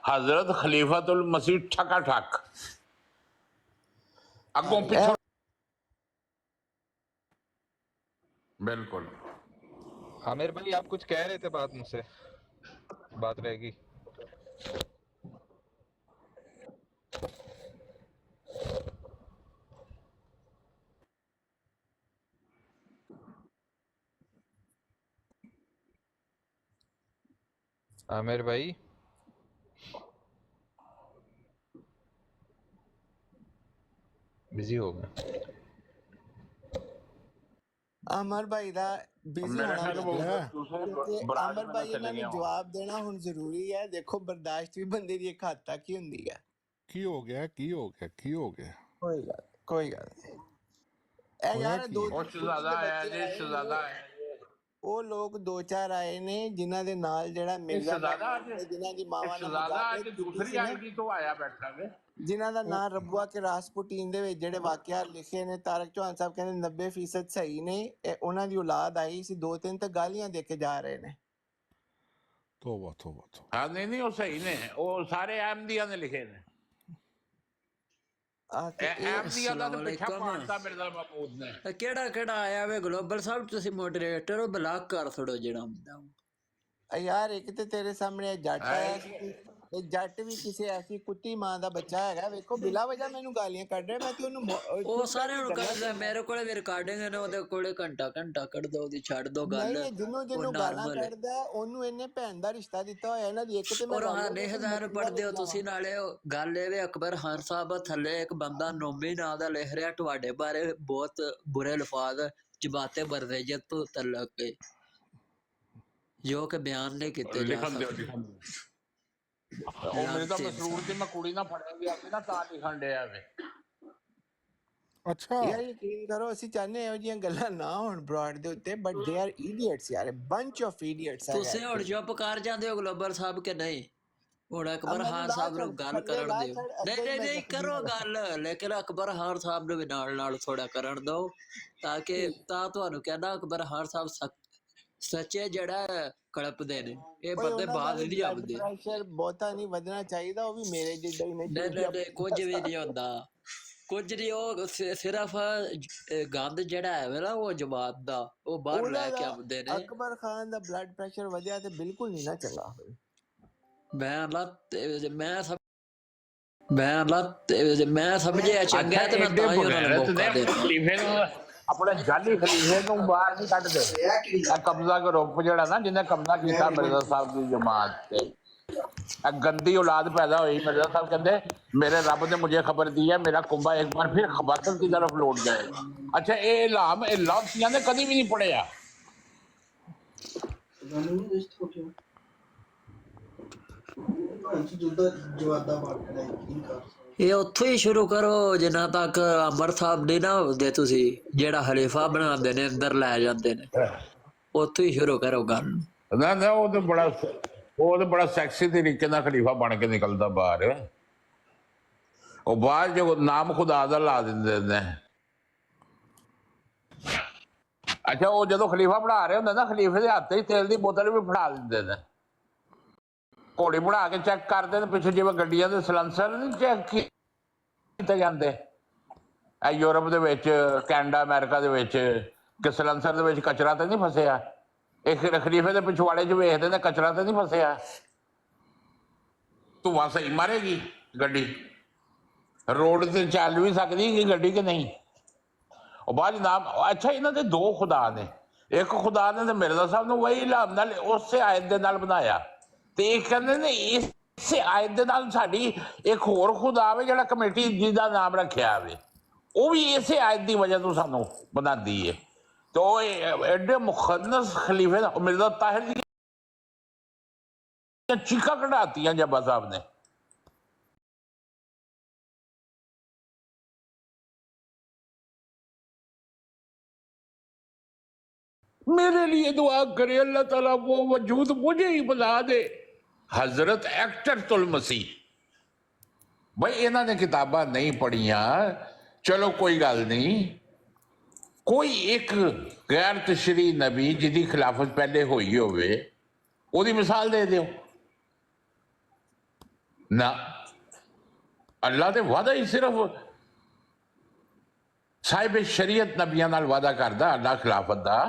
ਹਜ਼ਰਤ ਖਲੀਫਤੁਲ ਮਸੀਹ ਠਕਾ ਠਕ। ਅੱਗੋਂ ਪਿੱਛੋਂ बिल्कुल। आमिर भाई आप कुछ कह रहे थे, बात मुझसे बात रहेगी। आमिर भाई बिजी हो गए। ਅਮਰ ਭਾਈ ਦਾ ਬਿਜ਼ੀ ਹੋਣਾ ਕਿਉਂਕਿ ਅਮਰ ਭਾਈ ਇਹਨਾਂ ਨੂੰ ਜਵਾਬ ਦੇਣਾ ਹੁਣ ਜ਼ਰੂਰੀ ਹੈ। ਦੇਖੋ ਬਰਦਾਸ਼ਤ ਵੀ ਬੰਦੇ ਦੀ ਇੱਕ ਹੱਦ ਤੱਕ ਹੀ ਹੁੰਦੀ ਹੈ। ਕੀ ਹੋ ਗਿਆ ਕੋਈ ਗੱਲ ਨਹੀਂ ਇਹ ਯਾਰ ਦੋ ਉਹ ਸ਼ਹਜ਼ਾਦਾ ਆਇਆ ਜੀ, ਸ਼ਹਜ਼ਾਦਾ ਆਇਆ ਉਹ ਲੋਕ ਦੋ ਚਾਰ ਆਏ ਨੇ ਜਿਨ੍ਹਾਂ ਦੇ ਨਾਲ ਜਿਹੜਾ ਮਿਰਜ਼ਾ ਸ਼ਹਜ਼ਾਦਾ ਅੱਜ ਜਿਨ੍ਹਾਂ ਦੀ ਮਾਵਾਂ ਨਾਲ ਸ਼ਹਜ਼ਾਦਾ ਅੱਜ ਦੂਸਰੀ ਆਈਡੀ ਤੋਂ ਆਇਆ ਬੈਠਾ ਵੇ। ਜਿਨ੍ਹਾਂ ਦਾ ਨਾਂ ਰੱਬੂਆ ਕੇ ਰਾਸਪੁਟੀਨ ਦੇ ਵਿੱਚ ਜਿਹੜੇ ਵਾਕਿਆ ਲਿਖੇ ਨੇ, ਤਾਰਕ ਚੌਹਾਨ ਸਾਹਿਬ ਕਹਿੰਦੇ 90% ਸਹੀ ਨੇ। ਇਹ ਉਹਨਾਂ ਦੀ ਔਲਾਦ ਆਈ ਸੀ, 2-3 ਤਾਂ ਗਾਲੀਆਂ ਦੇ ਕੇ ਜਾ ਰਹੇ ਨੇ। ਤੋਬਾ ਹਾਂ ਨਹੀਂ ਉਹ ਸਹੀ ਨੇ, ਉਹ ਸਾਰੇ ਅਹਿਮਦੀਆਂ ਨੇ ਲਿਖੇ ਨੇ। ਅਹਿਮਦੀਆਂ ਦਾ ਤਾਂ ਪਿੱਛਾ ਪਾੜਤਾ ਮਿਰਜ਼ਾ ਮਹਿਮੂਦ ਨੇ। ਕਿਹੜਾ ਆਇਆ ਵੇ ਗਲੋਬਲ ਸਾਹਿਬ, ਤੁਸੀਂ ਮੋਡਰੇਟਰ ਉਹ ਬਲਾਕ ਕਰ ਥੋੜੋ ਜਿਹੜਾ ਹੁੰਦਾ ਯਾਰ। ਇੱਕ ਤੇ ਤੇਰੇ ਸਾਹਮਣੇ ਜੱਟ ਆਇਆ ਸੀ, ਇਹ ਜੱਟ ਵੀ ਕਿਸੇ ਐਸੀ ਕੁੱਤੀ ਮਾਂ ਦਾ ਬੱਚਾ ਹੈਗਾ। ਵੇਖੋ ਬਿਲਾ ਵਜ੍ਹਾ ਮੈਨੂੰ ਗਾਲੀਆਂ ਕੱਢ ਰਿਹਾ। ਮੈਂ ਤੇ ਉਹਨੂੰ ਉਹ ਸਾਰਿਆਂ ਨੂੰ ਕੱਢਦਾ, ਮੇਰੇ ਕੋਲੇ ਵੀ ਰਿਕਾਰਡਿੰਗ ਨੇ, ਉਹਦੇ ਕੋਲੇ ਘੰਟਾ ਕੱਢ ਦੋ, ਉਹਦੀ ਛੱਡ ਦੋ ਗੱਲ। ਨਹੀਂ, ਜਿਹਨੂੰ ਗਾਲਾਂ ਕੱਢਦਾ ਉਹਨੂੰ ਇਹਨੇ ਭੈਣ ਦਾ ਰਿਸ਼ਤਾ ਦਿੱਤਾ ਹੋਇਆ ਇਹਨਾਂ ਦੀ। ਇੱਕ ਤੇ ਮੈਂ ਲੇਖਦਾਰ ਪੜ੍ਹਦੇ ਹੋ ਤੁਸੀਂ, ਨਾਲੇ ਗੱਲ ਇਹ ਵੇ ਅਕਬਰ ਖਾਨ ਸਾਹਿਬ ਥੱਲੇ ਇੱਕ ਬੰਦਾ ਨੋਮੀ ਨਾਂ ਦਾ ਲਿਖ ਰਿਹਾ ਤੁਹਾਡੇ ਬਾਰੇ ਬਹੁਤ ਬੁਰੇ ਅਲਫਾਜ਼ ਜਬਾਤੇ ਬਰਵੇਜਤ ਤੋਂ ਤਲਕ ਕੇ, ਜੋ ਕਿ ਬਿਆਨ ਨਹੀਂ ਕੀਤੇ ਜਾ ਸਕਦੇ। ਉਹ ਮੇਰੇ ਤਾਂ ਮਸਰੂਰ ਤੇ ਮੈਂ ਕੁੜੀ ਨਾਲ ਫੜਿਆ ਗਿਆ ਸੀ ਨਾ, ਤਾਂ ਲਿਖਣ ਡਿਆ ਵੇ। ਅੱਛਾ ਯਾਰ ਯਕੀਨ ਕਰੋ, ਅਸੀਂ ਚਾਹੁੰਦੇ ਇਹੋ ਜਿਹੀਆਂ ਗੱਲਾਂ ਨਾ ਹੋਣ ਬਰਾਡ ਦੇ ਉੱਤੇ, ਬਟ ਦੇ ਆਰ ਇਡੀਅਟਸ ਯਾਰ, ਬੰਚ ਆਫ ਇਡੀਅਟਸ। ਤੁਸੀਂ ਹੁਣ ਚੁੱਪ ਕਰ ਜਾਂਦੇ ਹੋ ਗਲੋਬਲ ਸਾਹਿਬ ਕਿ ਨਹੀਂ? ਹੁਣ ਅਕਬਰ ਖਾਨ ਸਾਹਿਬ ਨੂੰ ਗੱਲ ਕਰਨ ਦਿਓ। ਨਹੀਂ ਕਰੋ ਗੱਲ, ਲੇਕਿਨ ਅਕਬਰ ਖਾਨ ਸਾਹਿਬ ਨੂੰ ਵੀ ਨਾਲ ਥੋੜਾ ਕਰਨ ਦਿਓ, ਤਾਂ ਤੁਹਾਨੂੰ ਕਹਿੰਦਾ ਅਕਬਰ ਖਾਨ ਸਾਹਿਬ ਸੱਚੇ ਜਿਹੜਾ ਕਲਪਦੇ ਨੇ। ਇਹ ਬੰਦੇ ਬਾਹਰ ਨਹੀਂ ਆਉਂਦੇ। ਪ੍ਰੈਸ਼ਰ ਬਹੁਤਾ ਨਹੀਂ ਵਧਣਾ ਚਾਹੀਦਾ, ਉਹ ਵੀ ਮੇਰੇ ਜਿੱਦਾਂ ਹੀ ਨਹੀਂ ਕੁਝ ਵੀ ਨਹੀਂ ਹੁੰਦਾ, ਕੁਝ ਨਹੀਂ। ਉਹ ਸਿਰਫ ਗੰਦ ਜਿਹੜਾ ਹੈ ਨਾ ਉਹ ਜਮਾਤ ਦਾ, ਉਹ ਬਾਹਰ ਲੈ ਕੇ ਆਉਂਦੇ ਨੇ। ਅਕਬਰ ਖਾਨ ਦਾ ਬਲੱਡ ਪ੍ਰੈਸ਼ਰ ਵਧਿਆ ਤੇ ਬਿਲਕੁਲ ਨਹੀਂ ਨਾ ਚੰਗਾ ਹੋਵੇ। ਮੈਂ ਸਮਝਿਆ ਚੰਗਾ ਤੇ ਮੈਂ ਤਾਂ ਹੀ ਉਹਨਾਂ ਨੂੰ ਮੌਕਾ ਦੇ ਦਿੱਤਾ। ਆਪਣੇ ਜਾਲੀ ਖਲੀਫੇ ਨੂੰ ਬਾਹਰ ਨਹੀਂ ਕੱਢਦੇ। ਇਹ ਕਬਜ਼ਾ ਗਰੁੱਪ ਜਿਹੜਾ ਨਾ, ਜਿਹਨੇ ਕਬਜ਼ਾ ਕੀਤਾ ਮਿਰਜ਼ਾ ਸਾਹਿਬ ਦੀ ਜਮਾਤ ਤੇ, ਇਹ ਗੰਦੀ ਔਲਾਦ ਪੈਦਾ ਹੋਈ। ਮਿਰਜ਼ਾ ਸਾਹਿਬ ਕਹਿੰਦੇ ਮੇਰੇ ਰੱਬ ਨੇ मुझे खबर दी है, मेरा कुंभा एक बार फिर खबासत की तरफ लौट जाए। अच्छा ਇਹ ਲਾਂਸੀਆਂ ਨੇ ਕਦੀ ਵੀ ਨਹੀਂ ਪੜਿਆ। ਇਹ ਉੱਥੋਂ ਹੀ ਸ਼ੁਰੂ ਕਰੋ ਜਿੰਨਾ ਤੱਕ ਅੰਮ੍ਰਿਤ ਸਾਹਿਬ ਨਹੀਂ ਨਾ ਹੁੰਦੇ, ਤੁਸੀਂ ਜਿਹੜਾ ਖਲੀਫਾ ਬਣਾਉਂਦੇ ਨੇ ਅੰਦਰ ਲੈ ਜਾਂਦੇ ਨੇ, ਉੱਥੋਂ ਹੀ ਸ਼ੁਰੂ ਕਰੋ ਗੱਲ। ਨਾ ਉਹ ਤਾਂ ਬੜਾ ਸੈਕਸੀ ਤਰੀਕੇ ਨਾਲ ਖਲੀਫਾ ਬਣ ਕੇ ਨਿਕਲਦਾ ਬਾਹਰ। ਉਹ ਬਾਹਰ ਜੋ ਨਾਮ ਖੁਦਾ ਦਾ ਲਾ ਦਿੰਦੇ ਨੇ। ਅੱਛਾ ਉਹ ਜਦੋਂ ਖਲੀਫਾ ਬਣਾ ਰਹੇ ਹੁੰਦੇ ਨਾ, ਖਲੀਫੇ ਦੇ ਹੱਥ 'ਚ ਤੇਲ ਦੀ ਬੋਤਲ ਵੀ ਫੜਾ ਦਿੰਦੇ ਨੇ। ਘੋੜੀ ਬਣਾ ਕੇ ਚੈੱਕ ਕਰਦੇ ਨੇ ਪਿੱਛੇ, ਜਿਵੇਂ ਗੱਡੀਆਂ ਦੇ ਸਲੈਂਸਰ ਨਹੀਂ ਚੈੱਕ ਕੀਤੇ ਜਾਂਦੇ। ਇਹ ਯੂਰਪ ਦੇ ਵਿੱਚ, ਕੈਨੇਡਾ, ਅਮਰੀਕਾ ਦੇ ਵਿੱਚ ਕਿ ਸਲੈਂਸਰ ਦੇ ਵਿੱਚ ਕਚਰਾ ਤਾਂ ਨਹੀਂ ਫਸਿਆ। ਇਹ ਖਲੀਫੇ ਦੇ ਪਿਛਵਾੜੇ 'ਚ ਵੇਖਦੇ ਨੇ ਕਚਰਾ ਤਾਂ ਨਹੀਂ ਫਸਿਆ। ਧੂੰਆਂ ਸਹੀ ਮਾਰੇਗੀ ਗੱਡੀ, ਰੋਡ ਤੇ ਚੱਲ ਵੀ ਸਕਦੀ ਕਿ ਗੱਡੀ ਕਿ ਨਹੀਂ। ਉਹ ਬਾਅਦ ਨਾਮ ਅੱਛਾ ਇਹਨਾਂ ਦੇ ਦੋ ਖੁਦਾ ਨੇ। ਇੱਕ ਖੁਦਾ ਨੇ ਤੇ ਮਿਰਜ਼ਾ ਸਾਹਿਬ ਨੂੰ ਵਹੀ ਇਲਹਾਮ ਨਾਲ ਉਸੇ ਆਇਤ ਦੇ ਨਾਲ ਬਣਾਇਆ, ਤੇ ਇਹ ਕਹਿੰਦੇ ਨੇ ਇਸੇ ਆਇਤ ਦੇ ਨਾਲ ਸਾਡੀ ਇੱਕ ਹੋਰ ਖੁਦਾ ਵੇ ਜਿਹੜਾ ਕਮੇਟੀ ਜਿਹਦਾ ਨਾਮ ਰੱਖਿਆ ਵੇ, ਉਹ ਵੀ ਇਸੇ ਆਇਤ ਦੀ ਵਜ੍ਹਾ ਤੋਂ ਸਾਨੂੰ ਬਣਾਉਂਦੀ ਹੈ। ਤੇ ਉਹ ਐਡੇ ਮੁਖੰਨਸ ਖਲੀਫੇ ਦਾ ਮਿਰਜ਼ਾ ਤਾਹਿਰ ਦੀ ਚੀਕਾਂ ਕਢਾਤੀਆਂ ਜੱਬਾ ਸਾਹਿਬ ਨੇ। मेरे लिए दुआ करे अल्लाह ताला वो वजूद मुझे ही बना दे। हजरत एक्टर मसीह। भाई इन्हों ने किताबा नहीं पढ़िया, चलो कोई गल नहीं। कोई एक गैर तशरी नबी जिहदी खिलाफत पहले हुई होवे ओदी मिसाल दे दो ना। अल्लाह ते वादा ही सिर्फ साहिब शरीयत नबियां नाल वादा करदा, अल्लाह खिलाफत दा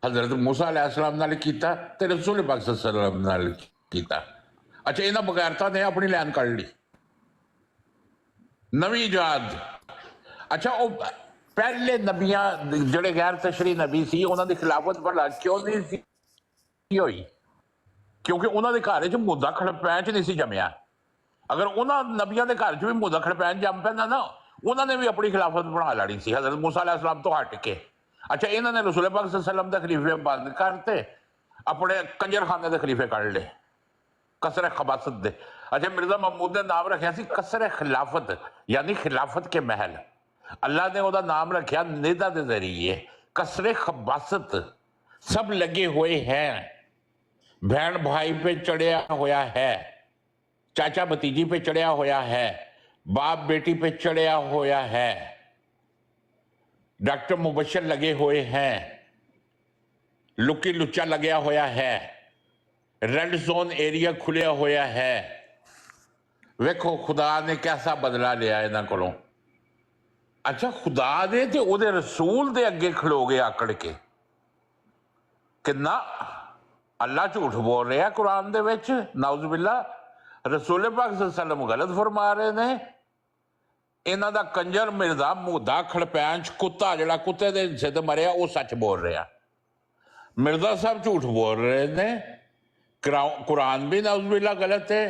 हजरत मूसा अलैहिस्सलाम नाल कीता ते रसूल पाक सल्लल्लाहु अलैहि वसल्लम नाल कीता। अच्छा इन्हां बगैरता ने अपनी लैन कढ़ ली नवी इजाद। अच्छा वो पहले नबियां जिहड़े गैर तशरी नबी सी उन्हां दी खिलाफत भला क्यों नहीं सी होई? क्योंकि उन्हां दे घर च मुद्दा खड़पैंच नहीं सी जमिया। अगर उन्हां नबियां दे घर च भी मुद्दा खड़पैंच जम पैंदा ना, उन्हां ने भी अपनी खिलाफत बना लैनी सी हजरत मूसा अलैहिस्सलाम तो हट के। अच्छा इन्होंने रसूल पाक सल्लल्लाहु अलैहि वसल्लम के खलीफे बंद करते, अपने कंजर खाने के खलीफे कढ़ ले। कसर खबासत दे। अच्छा मिर्जा महमूद ने नाम रखा सी कसर खिलाफत, यानी खिलाफत के महल। अल्लाह ने ਉਹਦਾ नाम रखा निदा के जरिए कसर खबासत। सब लगे हुए हैं, बहन भाई पे चढ़िया होया है, चाचा भतीजी पे चढ़िया होया है, बाप बेटी पे चढ़िया होया है, डॉक्टर मुबशर लगे हुए हैं, लुकी लुच्चा लगे होया है, रेड जोन एरिया खुलिया होया है। वेखो खुदा ने कैसा बदला लिया इन्हां कोलों। अच्छा खुदा ने ते उहदे रसूल दे अगे खलो गए आकड़ के कि ना अल्लाह झूठ बोल रहा कुरान दे विच, नाउज़ुबिल्ला। रसूल पाक सल्लल्लाहु अलैहि वसल्लम गलत फरमा रहे ने। इन्हां दा कंजर मिर्जा मुहदा खड़पैंच कुत्ता जिहड़ा कुत्ते दे हिस्से ते मरिया वो सच बोल रहा। मिर्जा साहब झूठ बोल रहे ने, कुरान भी नाउज़ुबिल्ला गलत है,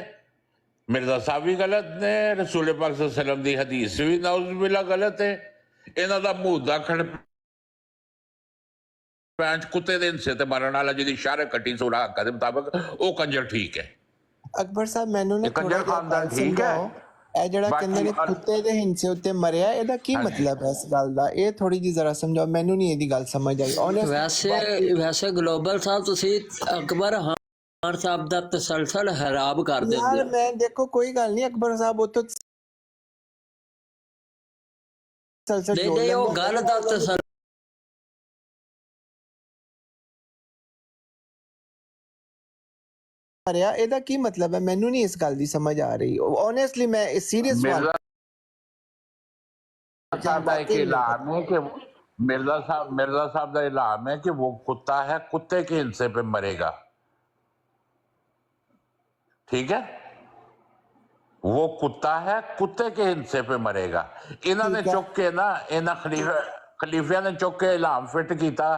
मिर्जा साहब भी गलत ने, रसूल पाक सल्लल्लाहु अलैहि वसल्लम दी हदीस भी नाउज़ुबिल्ला गलत है। इन्हां दा मुहदा खड़पैंच कुत्ते दे हिस्से ते मरन वाला जिहदी शर कटी सूरा हक दे मुताबिक वो कंजर ठीक है। ਅਕਬਰ ਸਾਹਿਬ ਮੈਨੂੰ ਨਾ ਥੋੜਾ कंजर खानदान ठीक है। ਇਹ ਜਿਹੜਾ ਕਹਿੰਦੇ ਨੇ ਕੁੱਤੇ ਦੇ ਹਿੰਸੇ ਉੱਤੇ ਮਰਿਆ, ਇਹਦਾ ਕੀ ਮਤਲਬ ਹੈ ਇਸ ਗੱਲ ਦਾ? ਇਹ ਥੋੜੀ ਜਿਹੀ ਜ਼ਰਾ ਸਮਝਾਓ, ਮੈਨੂੰ ਨਹੀਂ ਇਹਦੀ ਗੱਲ ਸਮਝ ਆਈ। ਵੈਸੇ ਗਲੋਬਲ ਸਾਹਿਬ ਤੁਸੀਂ ਅਕਬਰ ਖਾਨ ਸਾਹਿਬ ਦਾ ਤਸਲਸਲ ਹਰਾਬ ਕਰ ਦਿੰਦੇ ਯਾਰ ਮੈਂ ਦੇਖੋ ਕੋਈ ਗੱਲ ਨਹੀਂ, ਅਕਬਰ ਸਾਹਿਬ ਉਹ ਤੋਂ ਤਸਲਸਲ ਜੋੜ ਨਹੀਂ ਉਹ ਗੱਲ ਦਾ ਤਸਲ ਮਰਿਆ, ਇਹਦਾ ਕੀ ਮਤਲਬ ਹੈ? ਮੈਨੂੰ ਨਹੀਂ ਇਸ ਗੱਲ ਦੀ ਸਮਝ ਆ ਰਹੀ। ਓਨੈਸਟਲੀ ਮੈਂ ਸੀਰੀਅਸ ਸਵਾਲ साहब का एक इलाम है कि मिर्जा साहब का इलाम है कि वो कुत्ता है, कुत्ते के हिस्से पे मरेगा। ठीक है, वो कुत्ता है, कुत्ते के हिस्से पे मरेगा। इन्होंने चुक के ना इन्ह खलीफिया ने चुक के इलाम फिट किया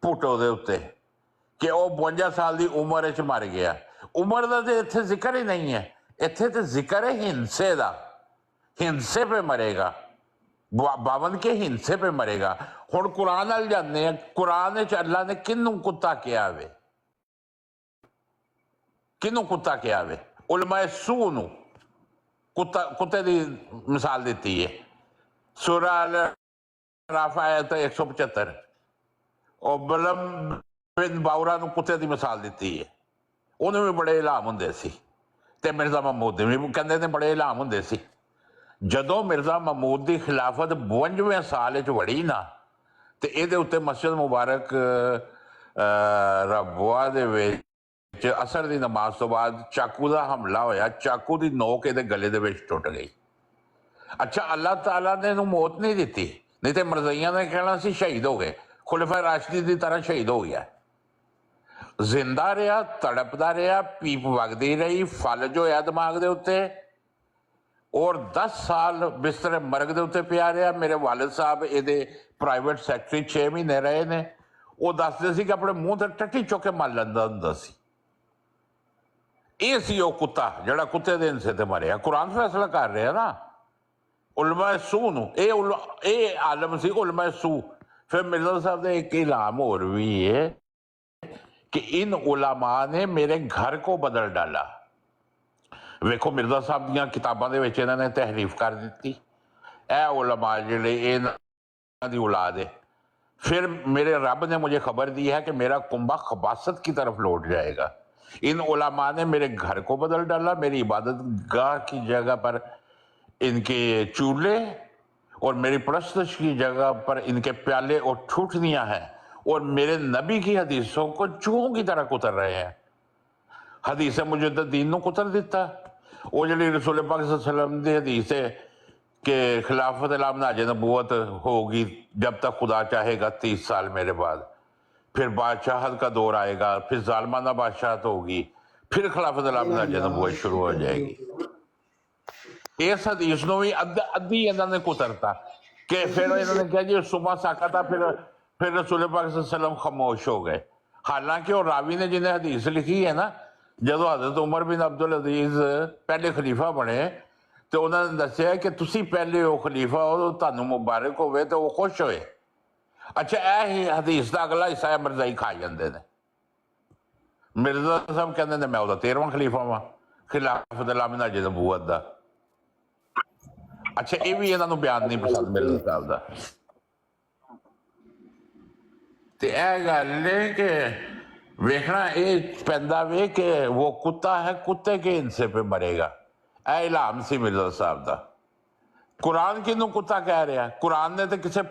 भुट्टो दे उत्ते कि वो 52 साल की उम्र च मर गया। उम्र का तो इत्थे जिक्र ही नहीं है, इत्थे तो जिक्र है हिंसे का, हिंसे पे मरेगा, 52 के हिंसे पे मरेगा। हुण कुरान नाल जाने हैं, कुरान च अल्लाह ने किनू कुत्ता किया वे, किनू कुत्ता किया वे? उलमाए सू नू कुत्ता, कुत्ते दी मिसाल दी है। सूरा अल-अराफ आयत 175 और बलम बिन बाउरा नू कुत्ते दी मिसाल दी है। उन्हें भी बड़े इलाम हुंदे सी ते मिर्जा महमूद भी कहंदे ने बड़े इलाम हुंदे सी। जदों मिर्जा महमूद की खिलाफत 52वें साल वड़ी ना तो ये उत्ते मस्जिद मुबारक रबुआ दे विच असर की नमाज तो बाद चाकू का हमला होया, चाकू की नोक ये गले दे विच टुट गई। अच्छा अल्लाह ताला ने इहनूं मौत नहीं दी, नहीं तो मरज़इयां ने कहना सी शहीद हो गए, खुलफा राशिदीन की तरह शहीद हो गया। जिंदा रहा, तड़पदा रहा, पीप वगदी रही, फलज होया दिमाग दे उत्ते और 10 साल बिस्तर मरग के उत्ते पिया रहा। मेरे वालिद साहब ये प्राइवेट सैकटरी 6 महीने रहे ने। वो दसते सी कि अपने मूँह से टट्टी चुक के मर लैंदा हुंदा सी। ये सी वो कुत्ता जिहड़ा कुत्ते दे हिस्से ते मरिया। कुरान फैसला कर रहा ना उलमा सू नू, ये आलम सी उलमा सू। फिर मिर्जा साहब का एक इलाम और भी है कि इन उलमा ने मेरे घर को बदल डाला। वेखो मिर्जा साहब दी किताबां दे विच इन्हां ने तहरीफ कर दी, ए उलमा जिहड़े इन्हां दी औलाद है। फिर मेरे रब ने मुझे खबर दी है कि मेरा कुंबा खबासत की तरफ लौट जाएगा। इन उलमा ने मेरे घर को बदल डाला, मेरी इबादत गाह की जगह पर इनके चूल्हे और मेरी परस्तश की जगह पर इनके प्याले और ठूठनियाँ हैं और मेरे नबी की हदीसों को चूहों की तरह कुतर रहे हैं। हदीस मुझे तो दीन को कुतर दिता। वो जी रसूल पाक सल्लल्लाहु अलैहि वसल्लम की हदीस है कि खिलाफत नाज नबूवत होगी जब तक खुदा चाहेगा 30 साल मेरे बाद, फिर बादशाहत का दौर आएगा, फिर जालमाना बादशाहत होगी, फिर खिलाफत नाज नबूवत शुरू हो जाएगी। इस हदीस को भी अद्धी इन्होंने कुतरता कि फिर इन्होंने कहा जी सुबह साका था, फिर रसूल पाक सल्लल्लाहु अलैहि वसल्लम खामोश हो गए। हालांकि वो रावी ने जिन्हें हदीस लिखी है ना, जदों हज़रत उमर बिन अब्दुल अजीज पहले खलीफा बने तो उन्होंने दसिया कि तुसी पहले हो खलीफा हो, तुहानू मुबारक होवे, तो वो खुश होए। अच्छा यह हदीस का अगला हिस्सा मिर्जाई खा जाते हैं। मिर्जा साहब कहते हैं मैं 13वां खलीफा वा, ਖਿਲਾਫਤ ਲਾਮਿਨਾ ਜੇ ਨਬੂਵਤ ਦਾ। ਅੱਛਾ, ਇਹ ਵੀ ਇਹਨਾਂ ਨੂੰ ਬਿਆਨ ਨਹੀਂ ਪਸੰਦ ਮਿਰਜ਼ਾ ਸਾਹਿਬ ਦਾ। ਤੇ ਇਹ ਗੱਲ ਹੈ ਕਿ ਵੇਖਣਾ ਇਹ ਪੈਂਦਾ ਵੇ ਕਿ ਉਹ ਕੁੱਤਾ ਹੈ, ਕੁੱਤੇ ਕੇ ਹਿੰਸੇ पे ਮਰੇਗਾ। ਇਹ ਇਲਹਾਮ ਸੀ ਮਿਰਜ਼ਾ ਸਾਹਿਬ ਦਾ। ਕੁਰਾਨ ਕਿਹਨੂੰ ਕੁੱਤਾ ਕਹਿ ਰਿਹਾ? ਕੁਰਾਨ ਨੇ ਤੇ ਕਿਸੇ